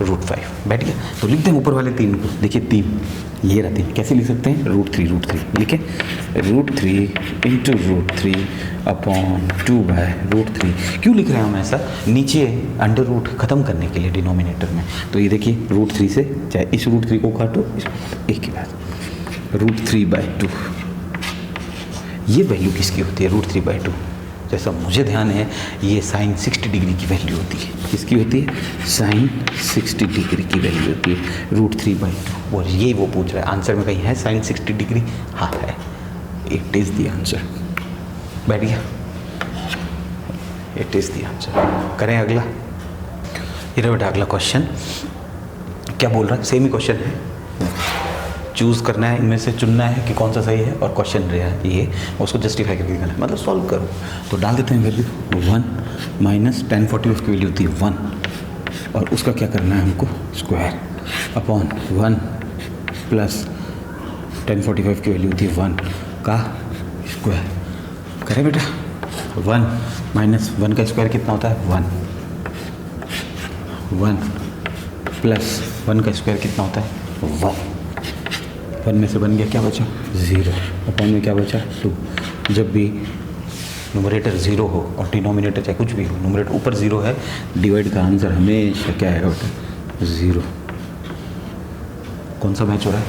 Speaker 1: √5 बैठ गया। तो लिखते हैं ऊपर वाले 3 को, देखिए 3 ये रहते हैं, कैसे लिख सकते हैं √3 लिखे, √3 × √3 अपॉन 2/√3। क्यों लिख रहे हैं हम ऐसा, नीचे अंडर रूट खत्म करने के लिए डिनोमिनेटर में। तो ये देखिए √3 से, चाहे इस √3 को काटो, एक ही बात, √3/2 ये वैल्यू किसकी होती है, √3/2। जैसा मुझे ध्यान है ये sin 60 डिग्री की वैल्यू होती है। किसकी होती है, sin 60 डिग्री की वैल्यू होती है √3/2। और ये वो पूछ रहा है, आंसर में कहीं है sin 60 डिग्री, हाँ है, इट इज़ द आंसर। बैठ गया, इट इज़ द आंसर। करें अगला, ये रहा बेटा अगला क्वेश्चन। क्या बोल रहा है, सेम ही क्वेश्चन है, चूज़ करना है, इनमें से चुनना है कि कौन सा सही है, और क्वेश्चन रहा है ये, उसको जस्टिफाई करके दिखाना है, मतलब सॉल्व करो। तो डाल देते हैं वैल्यू 1 - tan 40 की वैल्यू होती है 1, और उसका क्या करना है हमको स्क्वायर अपॉन 1 + tan 45 की वैल्यू होती है 1 का स्क्वायर। करें बेटा, 1 - 1 का स्क्वायर कितना होता है 1 + 1 का स्क्वायर कितना होता है 1। 1 में से बन गया, क्या बचा 0, अपॉन में क्या बचा 2। जब भी न्यूमरेटर 0 हो और डिनोमिनेटर चाहे कुछ भी हो, न्यूमरेटर ऊपर 0 है, डिवाइड का आंसर हमेशा क्या आएगा बेटा 0। कौन सा मैच हो रहा है,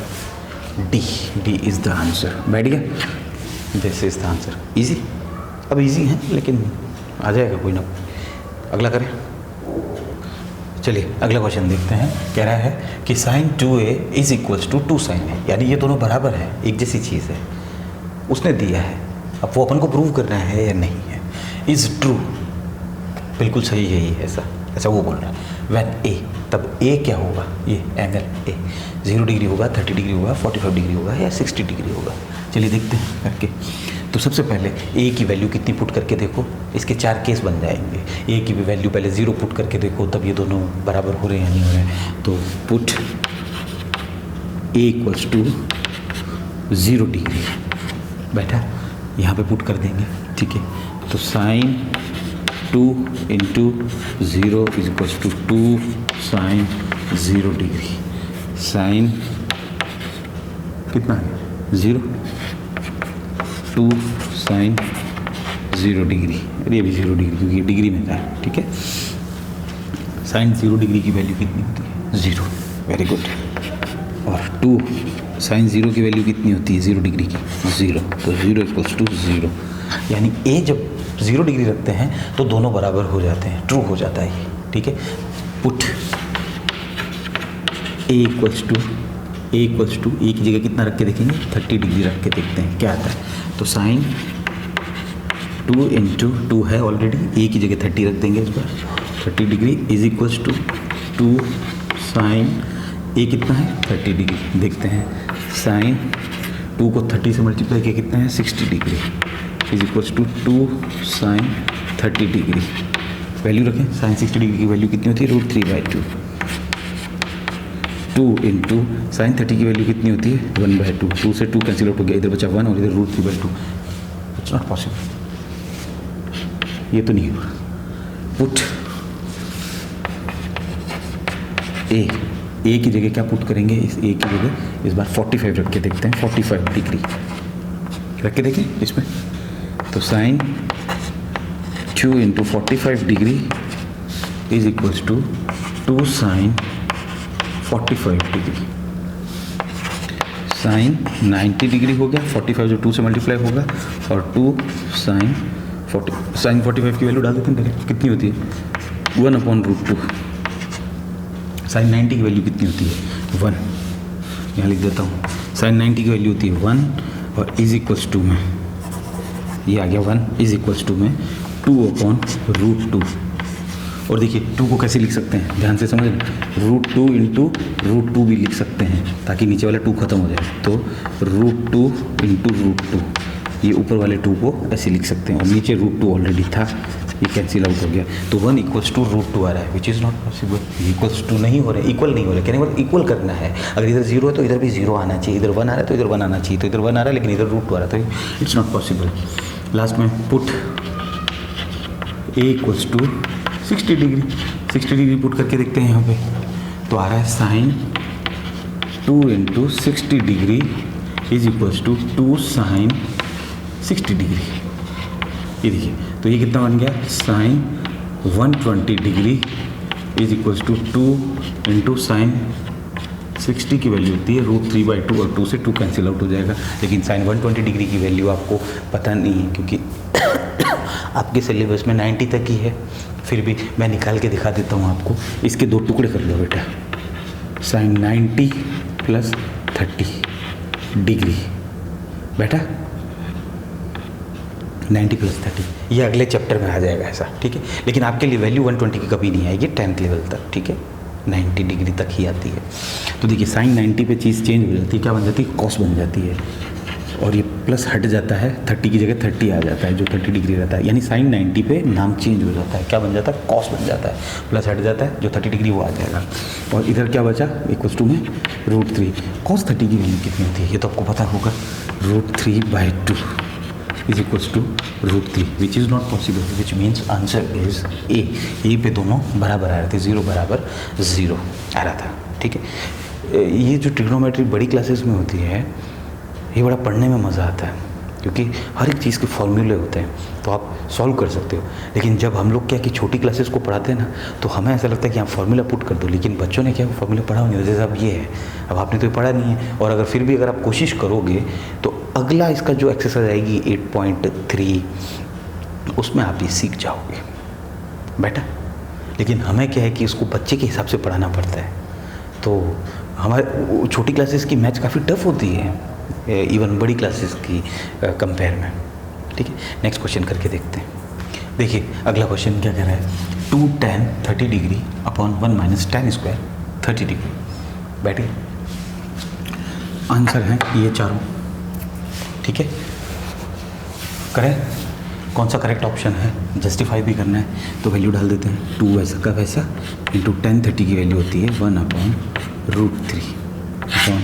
Speaker 1: डी इज़ द आंसर। बैठ गया, this is the answer. Easy, अब इजी है लेकिन आ जाएगा कोई ना। अगला करें, चलिए अगला क्वेश्चन देखते हैं। कह रहा है कि sine 2a is equals to 2 sine a, यानी ये दोनों बराबर है, एक जैसी चीज़ है, उसने दिया है। अब वो अपन को प्रूव करना है या नहीं है। इज़ ट्रू, बिल्कुल सही है ये, ऐसा वो बोल रहा है। वैन ए, तब ए क्या होगा, ये एंगल ए 0 डिग्री होगा, 30 डिग्री होगा, 45 डिग्री होगा या 60 डिग्री होगा। चलिए देखते हैं करके। तो सबसे पहले ए की वैल्यू कितनी पुट करके देखो, इसके 4 केस बन जाएंगे। ए की भी वैल्यू पहले 0 पुट करके देखो, तब ये दोनों बराबर हो रहे हैं या नहीं हो रहे हैं। तो put A equals to 0 degree, बैठा यहाँ पे पुट कर देंगे, ठीक है। तो sine 2 into 0 is equals to 2 sine 0 degree. Sine कितना है 0, 2 साइन 0 डिग्री, ये भी 0 डिग्री क्योंकि डिग्री में था, ठीक है। साइन 0 डिग्री की वैल्यू कितनी होती है 0, वेरी गुड। और 2 साइन 0 की वैल्यू कितनी होती है 0 डिग्री की 0, तो 0 इक्वल्स टू 0। यानी ए जब 0 डिग्री रखते हैं तो दोनों बराबर हो जाते हैं, ट्रू हो जाता है ये, ठीक है। पुट ए इक्वल्स टू ए की जगह कितना रख के देखेंगे 30 डिग्री रख के देखते हैं क्या आता है। तो साइन 2 इंटू 2 है ऑलरेडी, ए की जगह 30 रख देंगे इस बार, 30 degree is equals to 2 sine, A कितना है 30 डिग्री। देखते हैं साइन 2 को 30 से मल्टीप्लाई किया कितना है 60 degree, is equals to 2 sine 30 degree. Value रखें, साइन 60 डिग्री की वैल्यू कितनी होती है √3/2। 2 इंटू साइन 30 की वैल्यू कितनी होती है 1/2, 2 से 2 कैंसिल आउट हो गया, इधर बचा 1 और इधर √3/2। इट्स नॉट पॉसिबल, ये तो नहीं होगा। पुट ए की जगह क्या पुट करेंगे, इस ए की जगह इस बार 45 रख के देखते हैं, 45 डिग्री रख के देखें इसमें। तो sine 2 into 45 degree is equals to 2 sine 45 degree. Sine 90 degree हो गया, 45 जो 2 से मल्टीप्लाई होगा, और 2 साइन 45 की वैल्यू डाल देते हैं, कितनी होती है 1/√2। साइन 90 की वैल्यू कितनी होती है 1, यहाँ लिख देता हूँ। साइन 90 की वैल्यू होती है 1 और इज इक्वल्स टू में ये आ गया 1 इज इक्वल्स टू में 2/√2। और देखिए 2 को कैसे लिख सकते हैं, ध्यान से समझ, √2 इंटू √2 भी लिख सकते हैं ताकि नीचे वाला 2 खत्म हो जाए। तो √2 इंटू √2, ये ऊपर वाले 2 को ऐसे लिख सकते हैं, और नीचे √2 ऑलरेडी था, ये कैंसिल आउट हो गया। तो 1 इक्वल्स टू √2 आ रहा है, which is not possible. Equals to नहीं हो रहा है, इक्वल नहीं हो रहा है, कहने का मतलब इक्वल करना है। अगर इधर 0 है तो इधर भी 0 आना चाहिए, इधर 1 आ रहा है तो इधर 1 आना चाहिए, तो इधर 1 आ रहा है लेकिन इधर √2 आ रहा है, तो इट्स नॉट पॉसिबल। लास्ट में put A equals to 60 degree put करके देखते हैं यहाँ पे। तो आ रहा है sine 2 into 60 degree is equals to 2 sine 60 degree. ये देखिए, तो ये कितना बन गया sine 120 degree is equals to 2 into sine 60 की वैल्यू होती है √3/2, और 2 से 2 कैंसिल आउट हो जाएगा। लेकिन साइन 120 डिग्री की वैल्यू आपको पता नहीं है, क्योंकि आपके सिलेबस में 90 तक ही है। फिर भी मैं निकाल के दिखा देता हूँ आपको। इसके 2 टुकड़े कर लो बेटा, साइन 90 प्लस 30 डिग्री, बेटा 90 प्लस 30, ये अगले चैप्टर में आ जाएगा ऐसा, ठीक है। लेकिन आपके लिए वैल्यू 120 की कभी नहीं आएगी 10th लेवल तक, ठीक है, 90 डिग्री तक ही आती है। तो देखिए साइन 90 पे चीज़ चेंज हो जाती है, क्या बन जाती है कॉस बन जाती है, और ये प्लस हट जाता है, 30 की जगह 30 आ जाता है, जो 30 डिग्री रहता है। यानी साइन 90 पे नाम चेंज हो जाता है, क्या बन जाता है कॉस बन जाता है, प्लस हट जाता है, जो 30 डिग्री वो आ जाएगा। और इधर क्या बचा इक्वल्स टू में √3। कॉस 30 की वैल्यू कितनी होती है ये तो आपको पता होगा, √3/2 is equals to √3, which is not possible, which means answer is A. A पे दोनों बराबर आ रहे थे, 0 बराबर 0 आ रहा था, ठीक है। ये जो ट्रिग्नोमेट्री बड़ी क्लासेस में होती है, ये बड़ा पढ़ने में मज़ा आता है, क्योंकि हर एक चीज़ के फॉर्मूले होते हैं तो आप सॉल्व कर सकते हो। लेकिन जब हम लोग क्या कि छोटी क्लासेस को पढ़ाते हैं ना, तो हमें ऐसा लगता है कि आप फार्मूला पुट कर दो, लेकिन बच्चों ने क्या फार्मूला पढ़ा नहीं, जैसे अब ये है, अब आपने तो ये पढ़ा नहीं है, और अगर फिर भी अगर आप कोशिश करोगे तो अगला इसका जो एक्सरसाइज आएगी 8.3, उसमें आप ये सीख जाओगे बेटा। लेकिन हमें क्या है कि इसको बच्चे के हिसाब से पढ़ाना पड़ता है, तो हमारे छोटी क्लासेस की मैथ्स काफ़ी टफ होती है इवन बड़ी क्लासेस की कंपेयर में। ठीक है, नेक्स्ट क्वेश्चन करके देखते हैं। देखिए अगला क्वेश्चन क्या कह रहा है, 2 tan 30 degree upon 1 minus tan square 30 degree. बैठिए, आंसर है ये चारों। ठीक है, करेक्ट, कौन सा करेक्ट ऑप्शन है, जस्टिफाई भी करना है तो वैल्यू डाल देते हैं। 2 वैसा का वैसा इंटू tan 30 की वैल्यू होती है 1/√3 अपॉन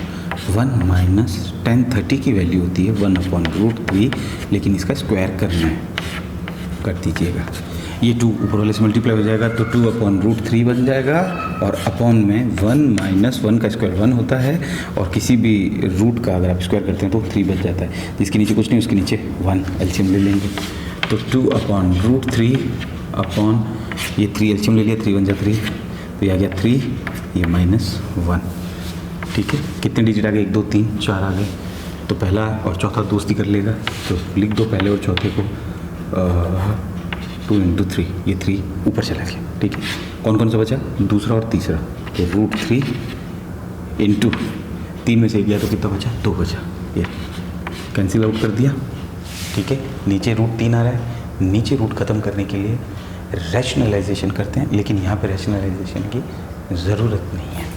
Speaker 1: 1 माइनस tan 30 की वैल्यू होती है 1/√3, लेकिन इसका स्क्वायर करना है, कर दीजिएगा। ये 2 ऊपर वाले से मल्टीप्लाई हो जाएगा तो 2/√3 बन जाएगा, और अपॉन में 1 माइनस 1 का स्क्वायर 1 होता है, और किसी भी रूट का अगर आप स्क्वायर करते हैं तो 3 बच जाता है। जिसके नीचे कुछ नहीं, उसके नीचे 1 एलसीएम ले लेंगे, तो 2/√3 अपॉन ये 3 एलसीएम ले लिया, 3 बन जाए 3, तो ये आ गया 3, ये -1। ठीक है, कितने डिजिट आ गए, 1 2 3 4 आ गए, तो पहला और चौथा दोस्ती कर लेगा, तो लिख दो पहले और चौथे को 2 × 3, ये 3 ऊपर चला गया। ठीक है, कौन कौन सा बचा, दूसरा और तीसरा, तो √3 इंटू 3 में से एक गया तो कितना बचा, 2 बचा, ये कैंसिल आउट कर दिया। ठीक है, नीचे √3 आ रहा है, नीचे रूट ख़त्म करने के लिए रैशनलाइजेशन करते हैं, लेकिन यहाँ पे रैशनलाइजेशन की ज़रूरत नहीं है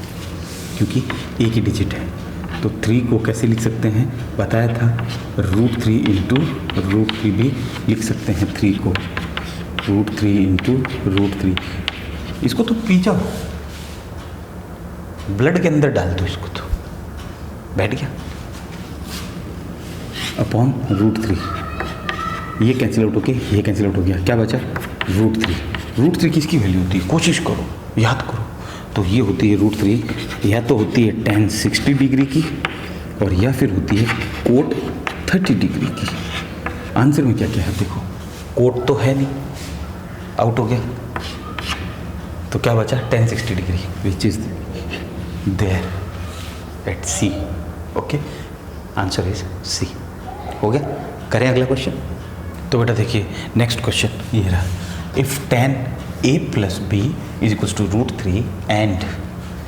Speaker 1: क्योंकि एक ही डिजिट है। तो 3 को कैसे लिख सकते हैं, बताया था, √3 इंटू √3 भी लिख सकते हैं 3 को, √3 इंटू √3। इसको तो पी जाओ, ब्लड के अंदर डाल दो इसको, तो बैठ गया, अपॉन √3, ये कैंसिल आउट हो गया, ये कैंसिल आउट हो गया, क्या बचा, √3। √3 किसकी वैल्यू होती है, कोशिश करो, याद करो, तो ये होती है √3, या तो होती है tan 60 डिग्री की, और या फिर होती है कोट 30 डिग्री की। आंसर में क्या क्या है देखो, कोट तो है नहीं, आउट हो गया, तो क्या बचा, tan 60 degree, which is there at C। Okay, answer is C। हो गया, करें अगला क्वेश्चन। तो बेटा देखिए नेक्स्ट क्वेश्चन ये रहा, if tan a plus b is equals to √3 and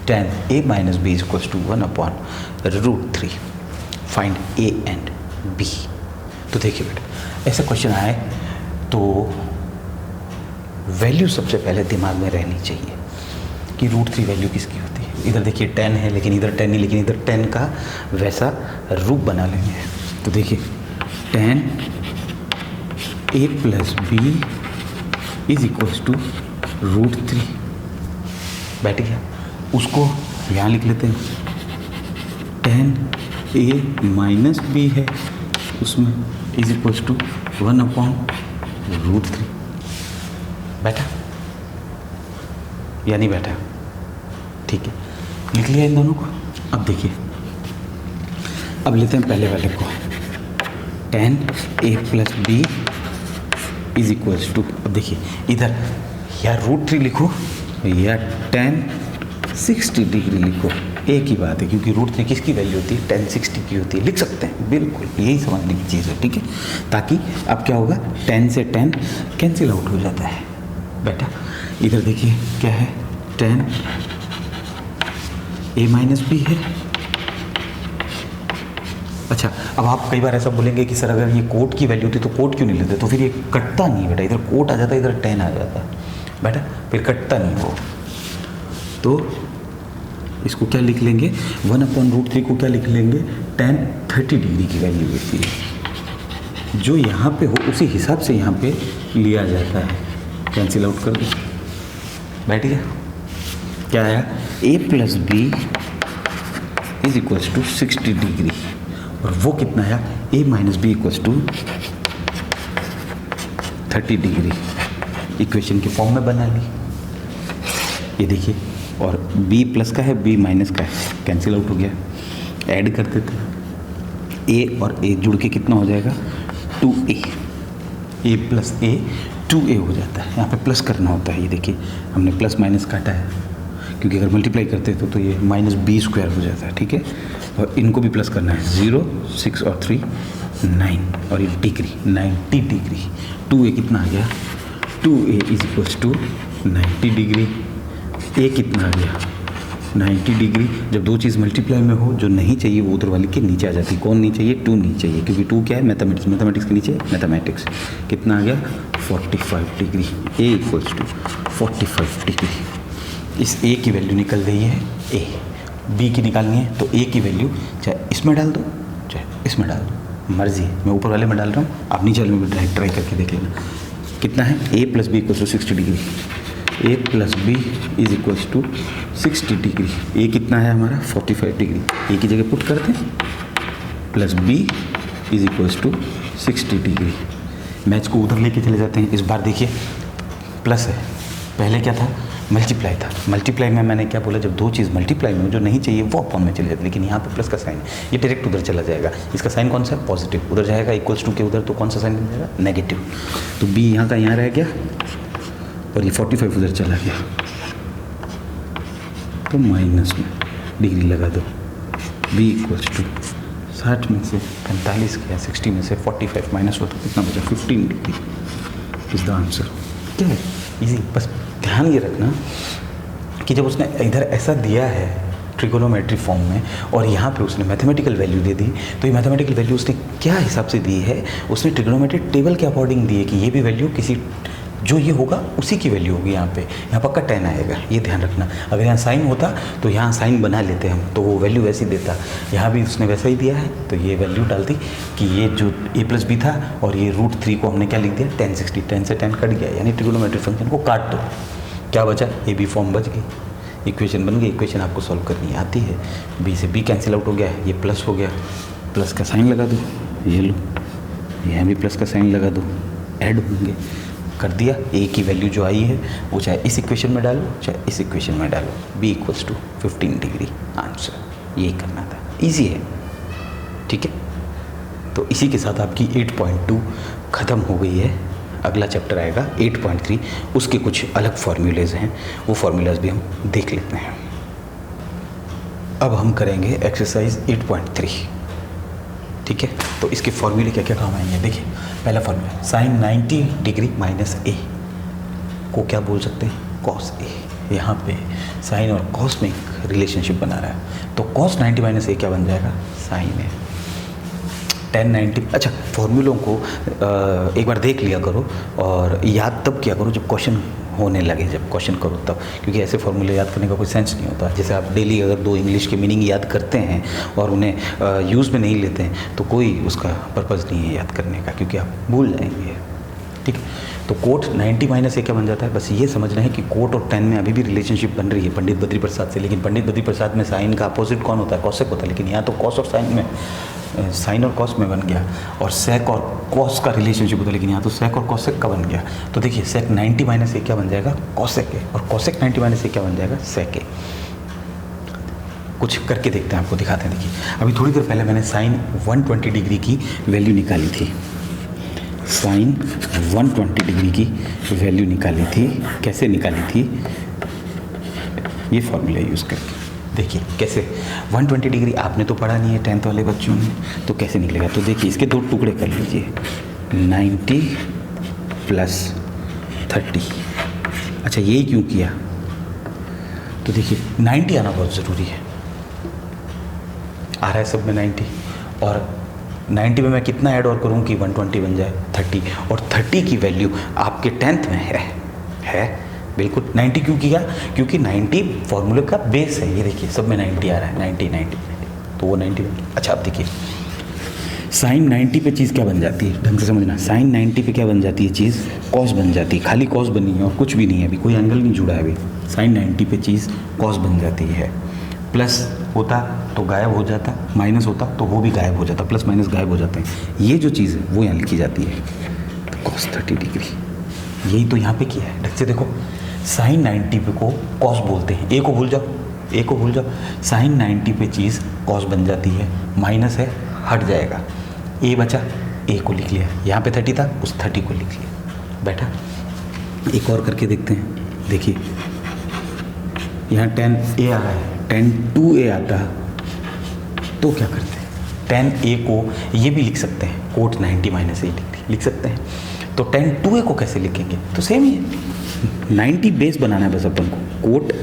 Speaker 1: tan a minus b is equals to 1/√3, find a and b। तो देखिए बेटा, ऐसा क्वेश्चन आए तो वैल्यू सबसे पहले दिमाग में रहनी चाहिए कि √3 वैल्यू किसकी होती है। इधर देखिए tan है, लेकिन इधर tan नहीं, लेकिन इधर tan का वैसा रूप बना लेंगे। तो देखिए tan a plus b is equals to √3, बैठ गया, उसको यहाँ लिख लेते हैं, tan a माइनस b है, उसमें इज इक्वल्स टू 1/√3। बैठा या नहीं बैठा, ठीक है, लिख लिया इन दोनों को। अब देखिए, अब लेते हैं पहले वाले को, tan a plus b is equals to, अब देखिए इधर या √3 लिखो या tan 60 डिग्री लिखो, एक ही बात है, क्योंकि √3 किसकी वैल्यू होती है, tan 60 की होती है, लिख सकते हैं, बिल्कुल यही समझने की चीज़ है। ठीक है, ताकि अब क्या होगा, tan से tan कैंसिल आउट हो जाता है। बेटा इधर देखिए क्या है, tan a माइनस बी है। अच्छा, अब आप कई बार ऐसा बोलेंगे कि सर अगर ये कोट की वैल्यू थी तो कोट क्यों नहीं लेते, तो फिर ये कटता नहीं बेटा, इधर कोट आ जाता है, इधर tan आ जाता है बेटा, फिर कटता नहीं वो। तो इसको क्या लिख लेंगे, 1/√3 को क्या लिख लेंगे, tan 30 डिग्री की वैल्यू होती है, जो यहाँ पे हो उसी हिसाब से यहाँ पे लिया जाता है। कैंसिल आउट कर दो, बैठ गया, क्या आया, a plus b is equals to 60 degree, और वो कितना आया, a minus B equals to 30 degree. Equation के फॉर्म में बना ली। ये देखिए और b प्लस का है, b माइनस का है, कैंसिल आउट हो गया। ऐड कर देते हैं, a और a जुड़ के कितना हो जाएगा 2a, a plus a 2a हो जाता है। यहाँ पे प्लस करना होता है, ये देखिए हमने प्लस माइनस काटा है, क्योंकि अगर मल्टीप्लाई करते तो ये माइनस बी स्क्वायर हो जाता है, ठीक है। और इनको भी प्लस करना है, 0, 6 और 3 9, और ये डिग्री 90 डिग्री। 2a कितना आ गया, 2a is equals to 90 degree. a कितना आ गया 90 डिग्री। जब दो चीज़ मल्टीप्लाई में हो, जो नहीं चाहिए वो उधर वाली के नीचे आ जाती है। कौन नहीं चाहिए, 2 नहीं चाहिए, क्योंकि 2 क्या है मैथमेटिक्स, मैथमेटिक्स के नीचे मैथमेटिक्स। कितना आ गया 45 degree. a equals to 45 degree. इस a की वैल्यू निकल रही है a, b की निकालनी है तो a की वैल्यू चाहे इसमें डाल दो चाहे इसमें डाल दो, मर्जी है। मैं ऊपर वाले में डाल रहा हूँ, आप नीचे वाले में भी ट्राई करके देख लेना। कितना है a plus B equals to 60 degree. a plus B is equals to 60 degree. a कितना है हमारा 45 डिग्री। a की जगह पुट करते हैं, plus b is equals to 60 degree. Match को उधर लेके चले जाते हैं। इस बार देखिए प्लस है, पहले क्या था मल्टीप्लाई था। मल्टीप्लाई में मैंने क्या बोला, जब दो चीज़ मल्टीप्लाई में जो नहीं चाहिए वो अपॉन में चले जाती है, लेकिन यहाँ पे प्लस का साइन है, ये डायरेक्ट उधर चला जाएगा। इसका साइन कौन सा है, पॉजिटिव, उधर जाएगा इक्वल्स टू के उधर, तो कौन सा साइन बन जाएगा नेगेटिव। तो b यहाँ का यहाँ रह गया और ये 45 उधर चला गया, तो माइनस में डिग्री लगा दो। b इक्वल्स टू 60 में से 45 गया, 60 में से 45 माइनस हो तो कितना बचा 15 डिग्री इज द आंसर। क्या है इजी। बस ध्यान ये रखना कि जब उसने इधर ऐसा दिया है ट्रिगोनोमेट्री फॉर्म में और यहाँ पे उसने मैथमेटिकल वैल्यू दे दी, तो ये मैथमेटिकल वैल्यू उसने क्या हिसाब से दी है, उसने ट्रिगोनोमेट्री टेबल के अकॉर्डिंग दी है कि ये भी वैल्यू किसी जो ये होगा उसी की वैल्यू होगी। यहाँ पे यहाँ पक्का 10 आएगा, ये ध्यान रखना। अगर यहाँ साइन होता तो यहाँ साइन बना लेते हम, तो वो वैल्यू वैसी देता। यहाँ भी उसने वैसा ही दिया है, तो ये वैल्यू डाल दी कि ये जो a प्लस बी था और ये √3 को हमने क्या लिख दिया 10 60, 10 से 10 कट गया, यानी ट्रिगोनोमेट्री फंक्शन को काट दो, क्या बचा a b फॉर्म बच गई, इक्वेशन बन गई। इक्वेशन आपको सॉल्व करनी आती है। b से b कैंसिल आउट हो गया, ये प्लस हो गया, प्लस का साइन लगा दो, ये लो, यहाँ भी प्लस का साइन लगा दो, ऐड होंगे, कर दिया। a की वैल्यू जो आई है वो चाहे इस इक्वेशन में डालो चाहे इस इक्वेशन में डालो, b equals to 15 degree answer. यही करना था, इजी है, ठीक है। तो इसी के साथ आपकी 8.2 ख़त्म हो गई है। अगला चैप्टर आएगा 8.3, उसके कुछ अलग फार्मूलेज हैं, वो फार्मूलाज भी हम देख लेते हैं। अब हम करेंगे एक्सरसाइज 8.3, ठीक है। तो इसके फॉर्मूले क्या क्या काम आएंगे, देखिए। पहला formula sine 90 degree minus a को क्या बोल सकते हैं, कॉस a। यहाँ पे साइन और कॉस में एक रिलेशनशिप बना रहा है, तो कॉस 90 माइनस a क्या बन जाएगा, साइन है। tan 90। अच्छा, फॉर्मूलों को एक बार देख लिया करो और याद तब किया करो जब क्वेश्चन होने लगे, जब क्वेश्चन करो तब, क्योंकि ऐसे फॉर्मूले याद करने का कोई सेंस नहीं होता। जैसे आप डेली अगर 2 इंग्लिश के मीनिंग याद करते हैं और उन्हें यूज़ में नहीं लेते हैं तो कोई उसका पर्पज़ नहीं है याद करने का, क्योंकि आप भूल जाएंगे, ठीक है। तो कोट 90 माइनस a क्या बन जाता है, बस ये समझना है कि कोट और tan में अभी भी रिलेशनशिप बन रही है पंडित बद्री प्रसाद से, लेकिन पंडित बद्री प्रसाद में साइन का अपोजिट कौन होता है, कॉसेक होता है, लेकिन यहाँ तो कॉस और साइन में साइन और कॉस में बन गया, और सेक और कॉस का रिलेशनशिप होता है, लेकिन यहाँ तो सेक और कॉसेक का बन गया। तो देखिए सेक 90 माइनस a क्या बन जाएगा, कॉसेक है, और कॉसेक 90 माइनस a क्या बन जाएगा, सेक है। कुछ करके देखते हैं, आपको दिखाते हैं। देखिए अभी थोड़ी देर पहले मैंने साइन 120 डिग्री की वैल्यू निकाली थी, साइन 120 डिग्री की वैल्यू निकाली थी। कैसे निकाली थी, ये फॉर्मूला यूज़ करके। देखिए कैसे 120 डिग्री आपने तो पढ़ा नहीं है 10th वाले बच्चों ने, तो कैसे निकलेगा। तो देखिए इसके 2 टुकड़े कर लीजिए, 90 प्लस 30। अच्छा ये क्यों किया, तो देखिए 90 आना बहुत ज़रूरी है, आ रहा है सब में 90, और 90 में मैं कितना ऐड और करूँ कि 120 बन जाए 30, और 30 की वैल्यू आपके 10th में है बिल्कुल। 90 क्यों किया, क्योंकि 90 फॉर्मूले का बेस है। ये देखिए सब में 90 आ रहा है, 90, तो वो 90। अच्छा अब देखिए साइन 90 पे चीज़ क्या बन जाती है, ढंग से समझना। साइन 90 पे क्या बन जाती है चीज़, कॉस बन जाती है। खाली कॉस बनी है और कुछ भी नहीं है, अभी कोई एंगल नहीं जुड़ा है। अभी साइन 90 पे चीज़ कॉस बन जाती है। प्लस होता तो गायब हो जाता, माइनस होता तो वो भी गायब हो जाता, प्लस माइनस गायब हो जाते हैं। ये जो चीज़ है वो यहाँ लिखी जाती है, तो कॉस 30 डिग्री। यही तो यहाँ पे किया है, ढंग से देखो। साइन 90 पे को कॉस बोलते हैं, ए को भूल जाओ, ए को भूल जाओ, साइन 90 पे चीज़ कॉस बन जाती है, माइनस है हट जाएगा, ए बचा, ए को लिख लिया, यहाँ पे 30 था उस 30 को लिख लिया। बैठा, एक और करके देखते हैं। देखिए यहाँ 10a आ रहा है, 10(2a) आता तो क्या करते हैं, 10a को ये भी लिख सकते हैं, कोट 90 माइनस 8 डिग्री लिख सकते हैं। तो 10(2a) को कैसे लिखेंगे, तो सेम ही है, 90 बेस बनाना है बस अपन को, कोट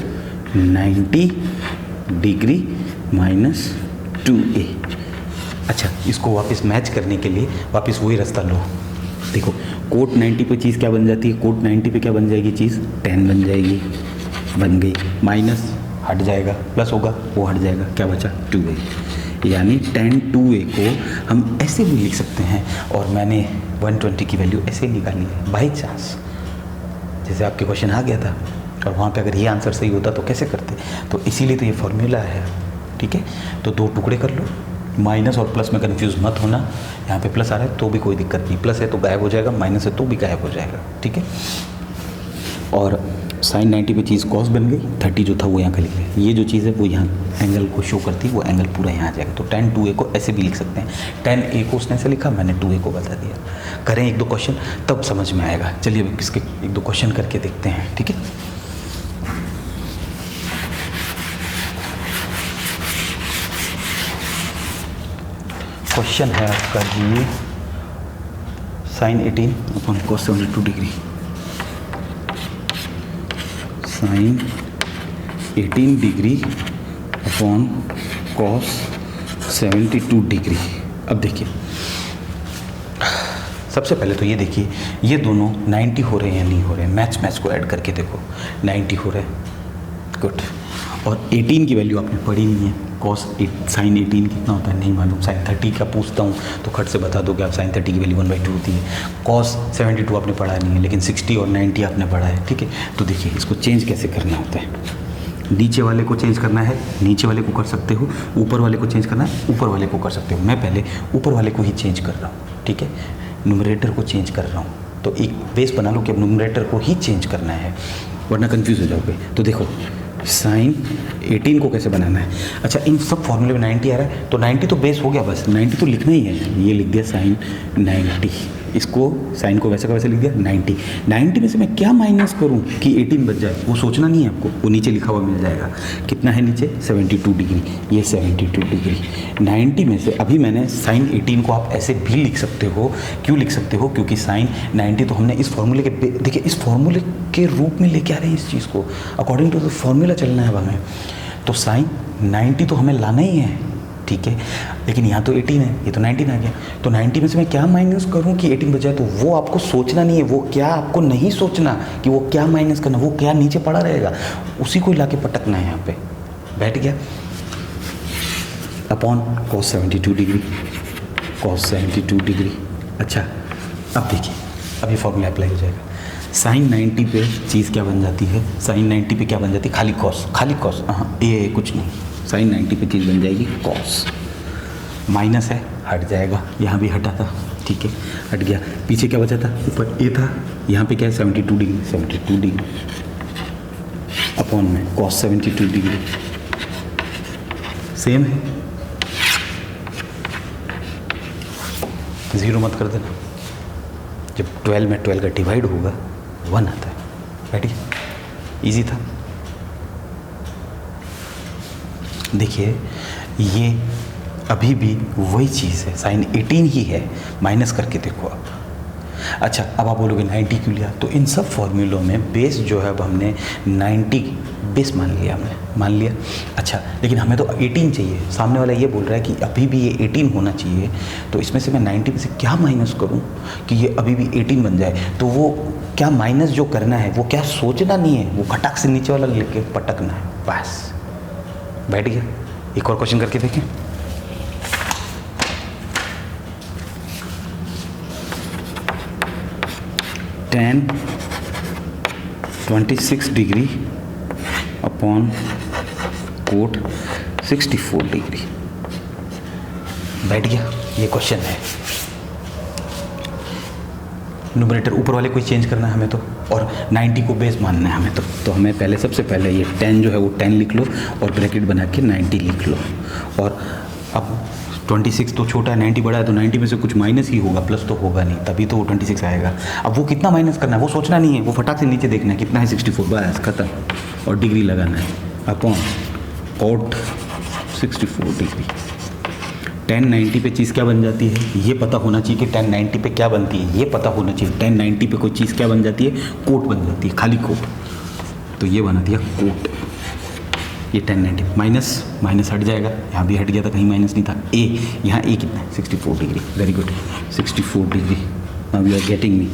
Speaker 1: 90 डिग्री माइनस 2a। अच्छा, इसको वापस मैच करने के लिए वापस वही रास्ता लो। देखो कोट 90 पे चीज़ क्या बन जाती है, कोट 90 पे क्या बन जाएगी चीज़, 10 बन जाएगी, बन गई, माइनस हट जाएगा, प्लस होगा वो हट जाएगा, क्या बचा 2a। यानी 10(2a) को हम ऐसे भी लिख सकते हैं, और मैंने 120 की वैल्यू ऐसे निकाली है बाई चांस, जैसे आपके क्वेश्चन आ गया था और वहाँ पे अगर ये आंसर सही होता तो कैसे करते, तो इसीलिए तो ये फॉर्मूला है। ठीक है, तो 2 टुकड़े कर लो, माइनस और प्लस में कंफ्यूज मत होना, यहाँ पे प्लस आ रहा है तो भी कोई दिक्कत नहीं, प्लस है तो गायब हो जाएगा, माइनस है तो भी गायब हो जाएगा। ठीक है, और साइन 90 पे चीज़ कॉस बन गई, 30 जो था वो यहाँ का लिख लिया, ये जो चीज़ है वो यहाँ एंगल को शो करती है, वो एंगल पूरा यहाँ आ जाएगा। तो 10(2a) को ऐसे भी लिख सकते हैं, 10a को उसने ऐसे लिखा, मैंने 2a को बता दिया। करें 1-2 क्वेश्चन तब समझ में आएगा। चलिए अब इसके 1-2 क्वेश्चन करके देखते हैं। ठीक है, क्वेश्चन है आपका ये sine 18 upon cos 72 degree, sine 18 degree upon cos 72 degree. अब देखिए सबसे पहले तो ये देखिए, ये दोनों 90 हो रहे हैं या नहीं हो रहे हैं, मैच को ऐड करके देखो, 90 हो रहे हैं, गुड। और 18 की वैल्यू आपने पढ़ी नहीं है, कॉस साइन 18 कितना होता है नहीं मालूम, साइन 30 का पूछता हूँ तो खट से बता दो कि आप साइन 30 की वैल्यू 1/2 होती है। कॉस 72 आपने पढ़ा नहीं है, लेकिन 60 और 90 आपने पढ़ा है। ठीक है, तो देखिए इसको चेंज कैसे करना होता है, नीचे वाले को चेंज करना है, नीचे वाले को कर सकते हो, ऊपर वाले को चेंज करना है, ऊपर वाले को कर सकते हो। मैं पहले ऊपर वाले को ही चेंज कर रहा हूँ। ठीक है, न्यूमरेटर को चेंज कर रहा हूँ, तो एक बेस बना लो कि अब न्यूमरेटर को ही चेंज करना है, वरना कंफ्यूज हो जाओगे। तो देखो साइन 18 को कैसे बनाना है। अच्छा, इन सब फॉर्मूले में 90 आ रहा है, तो 90 तो बेस हो गया, बस 90 तो लिखना ही है, ये लिख दिया साइन 90, इसको साइन को वैसे का वैसे लिख दिया 90। 90 में से मैं क्या माइनस करूं कि 18 बच जाए, वो सोचना नहीं है आपको, वो नीचे लिखा हुआ मिल जाएगा। कितना है नीचे, 72 डिग्री, ये 72 डिग्री। 90 में से अभी मैंने साइन 18 को आप ऐसे भी लिख सकते हो, क्यों लिख सकते हो, क्योंकि साइन 90 तो हमने इस फॉर्मूले के, देखिए इस फॉर्मूले के रूप में लेके आ रहे हैं इस चीज़ को, अकॉर्डिंग टू द फॉर्मूला चलना है अब हमें, तो साइन 90 तो हमें लाना ही है। ठीक है, लेकिन यहाँ तो 18 है, ये तो 19 आ गया, तो 90 में से मैं क्या माइनस करूँ कि 18 बचा, तो वो आपको सोचना नहीं है, वो क्या आपको नहीं सोचना कि वो क्या माइनस करना, वो क्या नीचे पड़ा रहेगा, उसी को ला के पटकना है। यहाँ पे बैठ गया, upon cos 72 degree, cos 72 degree. अच्छा, अब देखिए अब ये फॉर्मूला अप्लाई हो जाएगा, साइन 90 पे चीज़ क्या बन जाती है, साइन 90 पे क्या बन जाती है, खाली कॉस, हाँ ये कुछ नहीं, साइन 90 पे चीज़ बन जाएगी कॉस, माइनस है हट जाएगा, यहाँ भी हटा था। ठीक है, हट गया, पीछे क्या बचा था, ऊपर ए था, यहाँ पे क्या है 72 डिग्री, 72 डिग्री अपॉन में कॉस 72 डिग्री, सेम है, ज़ीरो मत कर देना, जब 12 में 12 का डिवाइड होगा 1 आता है। बैठ गया, ईजी था। देखिए ये अभी भी वही चीज़ है, साइन 18 ही है, माइनस करके देखो आप। अच्छा, अब आप बोलोगे 90 क्यों लिया, तो इन सब फॉर्मूलों में बेस जो है अब हमने 90 बेस मान लिया। अच्छा, लेकिन हमें तो 18 चाहिए, सामने वाला ये बोल रहा है कि अभी भी ये 18 होना चाहिए, तो इसमें से मैं 90 में से क्या माइनस करूं कि ये अभी भी 18 बन जाए, तो वो क्या माइनस जो करना है वो क्या सोचना नहीं है, वो खटाक से नीचे वाला लेके पटकना है, बस बैठ गया। एक और क्वेश्चन करके देखें, tan 26 degree upon coat 64 degree. बैठ गया, ये क्वेश्चन है। न्यूमरेटर ऊपर वाले को चेंज करना है हमें तो, और 90 को बेस मानना है हमें तो हमें पहले सबसे पहले ये 10 जो है वो 10 लिख लो और ब्रैकेट बना के 90 लिख लो। और अब 26 तो छोटा है, 90 बड़ा है, तो 90 में से कुछ माइनस ही होगा, प्लस तो होगा नहीं, तभी तो वो 26 आएगा। अब वो कितना माइनस करना है वो सोचना नहीं है, वो फटाक से नीचे देखना है कितना है 64, बस खत्म, और डिग्री लगाना है अपॉन कॉट 64 डिग्री। 10 90 पे चीज़ क्या बन जाती है ये पता होना चाहिए कि 10 90 पे क्या बनती है, ये पता होना चाहिए 10 90 पे कोई चीज़ क्या बन जाती है, कोट बन जाती है, खाली कोट। तो ये बना दिया कोट, ये 10 90 माइनस हट जाएगा, यहाँ भी हट गया था, कहीं माइनस नहीं था। ए यहाँ ए कितना है 64 degree, very good 64 degree, now you are getting me.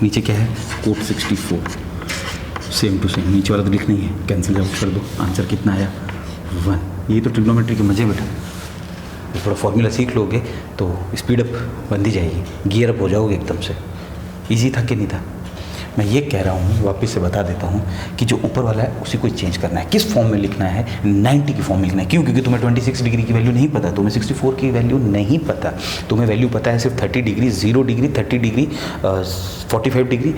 Speaker 1: नीचे क्या है कोट 64, सेम टू सेम, नीचे वाला तो लिखना ही है, कैंसिल आउट कर दो, आंसर कितना आया 1। ये तो ट्रिग्नोमेट्री के मज़े बेटा, थोड़ा फॉर्मूला सीख लोगे तो स्पीड अप बन ही जाएगी, गियर अप हो जाओगे एकदम से। इजी था कि नहीं था? मैं ये कह रहा हूँ, वापस से बता देता हूँ कि जो ऊपर वाला है उसी को चेंज करना है। किस फॉर्म में लिखना है? 90 की फॉर्म में लिखना है। क्यों? क्योंकि तुम्हें 26 डिग्री की वैल्यू नहीं पता, तुम्हें 64 की वैल्यू नहीं पता, तुम्हें वैल्यू पता है सिर्फ 30 degree, 0 degree, 30 degree, 45 degree,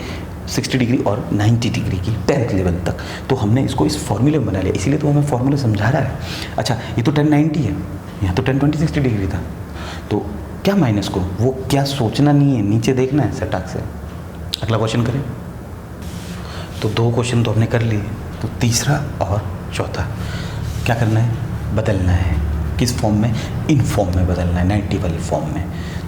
Speaker 1: 60 degree और 90 डिग्री की 10th लेवल तक। तो हमने इसको इस फॉर्मूले में बना लिया, इसीलिए तो हमें फॉर्मूला समझा रहा है। अच्छा, ये तो 10 90 है, यहाँ तो 10 20 60 डिग्री था, तो क्या माइनस को वो क्या सोचना नहीं है, नीचे देखना है सटाक से। अगला क्वेश्चन करें। तो 2 क्वेश्चन तो हमने कर लिए, तो तीसरा और चौथा क्या करना है? बदलना है। किस फॉर्म में? इन फॉर्म में बदलना है, 90 वाली फॉर्म में।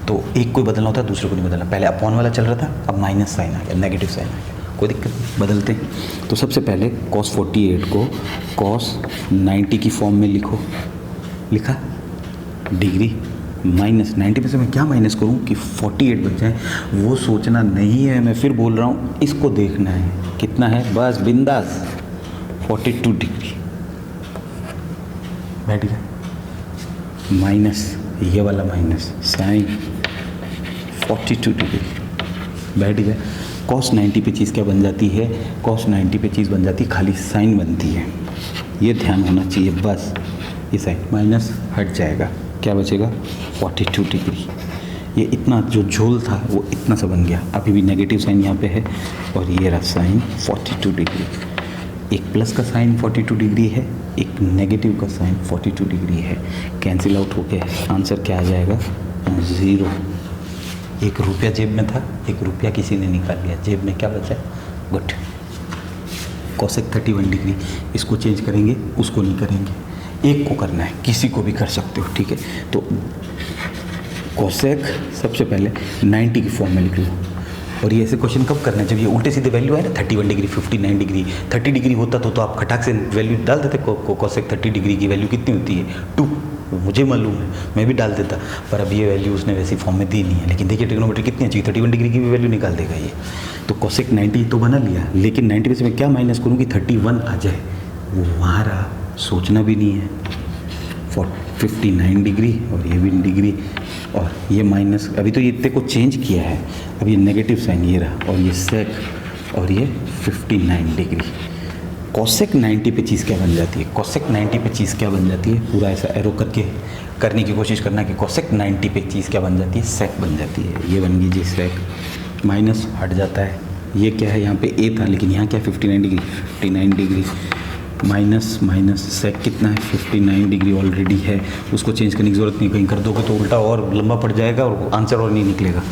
Speaker 1: तो एक को बदलना होता है, दूसरे को नहीं बदलना। पहले अपॉन वाला चल रहा था, अब माइनस साइन आ गया, नेगेटिव साइन आ गया, कोई दिक्कत नहीं, बदलते हैं। तो सबसे पहले cos 48 को cos 90 की फॉर्म में लिखो, लिखा डिग्री माइनस 90 में से मैं क्या माइनस करूं कि 48 बन जाए, वो सोचना नहीं है। मैं फिर बोल रहा हूं, इसको देखना है कितना है, बस बिंदास 42 डिग्री बैठ गया, माइनस ये वाला माइनस साइन 42 डिग्री बैठ गया। cos 90 पे चीज़ क्या बन जाती है? cos 90 पे चीज़ बन जाती है, खाली साइन बनती है, ये ध्यान होना चाहिए। बस ये साइन माइनस हट जाएगा, क्या बचेगा 42 डिग्री। ये इतना जो झोल था वो इतना सा बन गया, अभी भी नेगेटिव साइन यहाँ पे है, और ये रहा साइन 42 डिग्री। एक प्लस का साइन 42 डिग्री है, एक नेगेटिव का साइन 42 डिग्री है, कैंसिल आउट होके आंसर क्या आ जाएगा 0। 1 रुपया जेब में था, 1 रुपया किसी ने निकाल लिया, जेब में क्या बचा? गुड। कोसेक 31 डिग्री, इसको चेंज करेंगे, उसको नहीं करेंगे, एक को करना है, किसी को भी कर सकते हो, ठीक है। तो कोसेक सबसे पहले 90 की फॉर्म में लिख लो, और ये ऐसे क्वेश्चन कब करना है? जब ये उल्टे सीधे वैल्यू है ना, 31 डिग्री, 59 डिग्री, 30 डिग्री होता तो आप खटाक से वैल्यू डाल देते। कोसेक 30 डिग्री की वैल्यू कितनी होती है? 2, मुझे मालूम है, मैं भी डाल देता, पर अब ये वैल्यू उसने वैसी फॉर्म में दी नहीं है। लेकिन देखिए ट्रिग्नोमेट्री कितनी अच्छी, 31 डिग्री की भी वैल्यू निकाल देगा ये। तो कोसेक 90 तो बना लिया, लेकिन 90 में से मैं क्या माइनस करूँ कि 31 आ जाए, वो वहाँ रहा, सोचना भी नहीं है। 59 डिग्री और ये भी डिग्री, और ये माइनस, अभी तो ये इतने को चेंज किया है, अब ये नेगेटिव साइन ये रहा, और ये सेक, और ये 59 डिग्री। कोसेक 90 पे चीज़ क्या बन जाती है? कोसेक 90 पे चीज़ क्या बन जाती है? पूरा ऐसा एरो करके करने की कोशिश करना कि कोसेक 90 पे चीज़ क्या बन जाती है? सेक बन जाती है। ये बन गई जी सेक, माइनस हट जाता है। ये क्या है? यहाँ पे ए था, लेकिन यहाँ क्या 59 degree, 59 degree minus minus sec कितना है? 59 डिग्री ऑलरेडी है, उसको चेंज करने की ज़रूरत नहीं, कहीं कर दोगे तो उल्टा और लंबा पड़ जाएगा और आंसर और नहीं निकलेगा।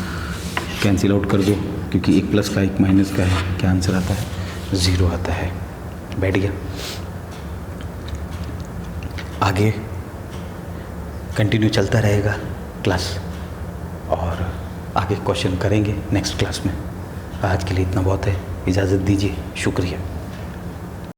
Speaker 1: कैंसिल आउट कर दो, क्योंकि एक प्लस का एक माइनस का है, क्या आंसर आता है? 0 आता है। बैठ गया। आगे कंटिन्यू चलता रहेगा क्लास, और आगे क्वेश्चन करेंगे नेक्स्ट क्लास में। आज के लिए इतना बहुत है, इजाज़त दीजिए, शुक्रिया।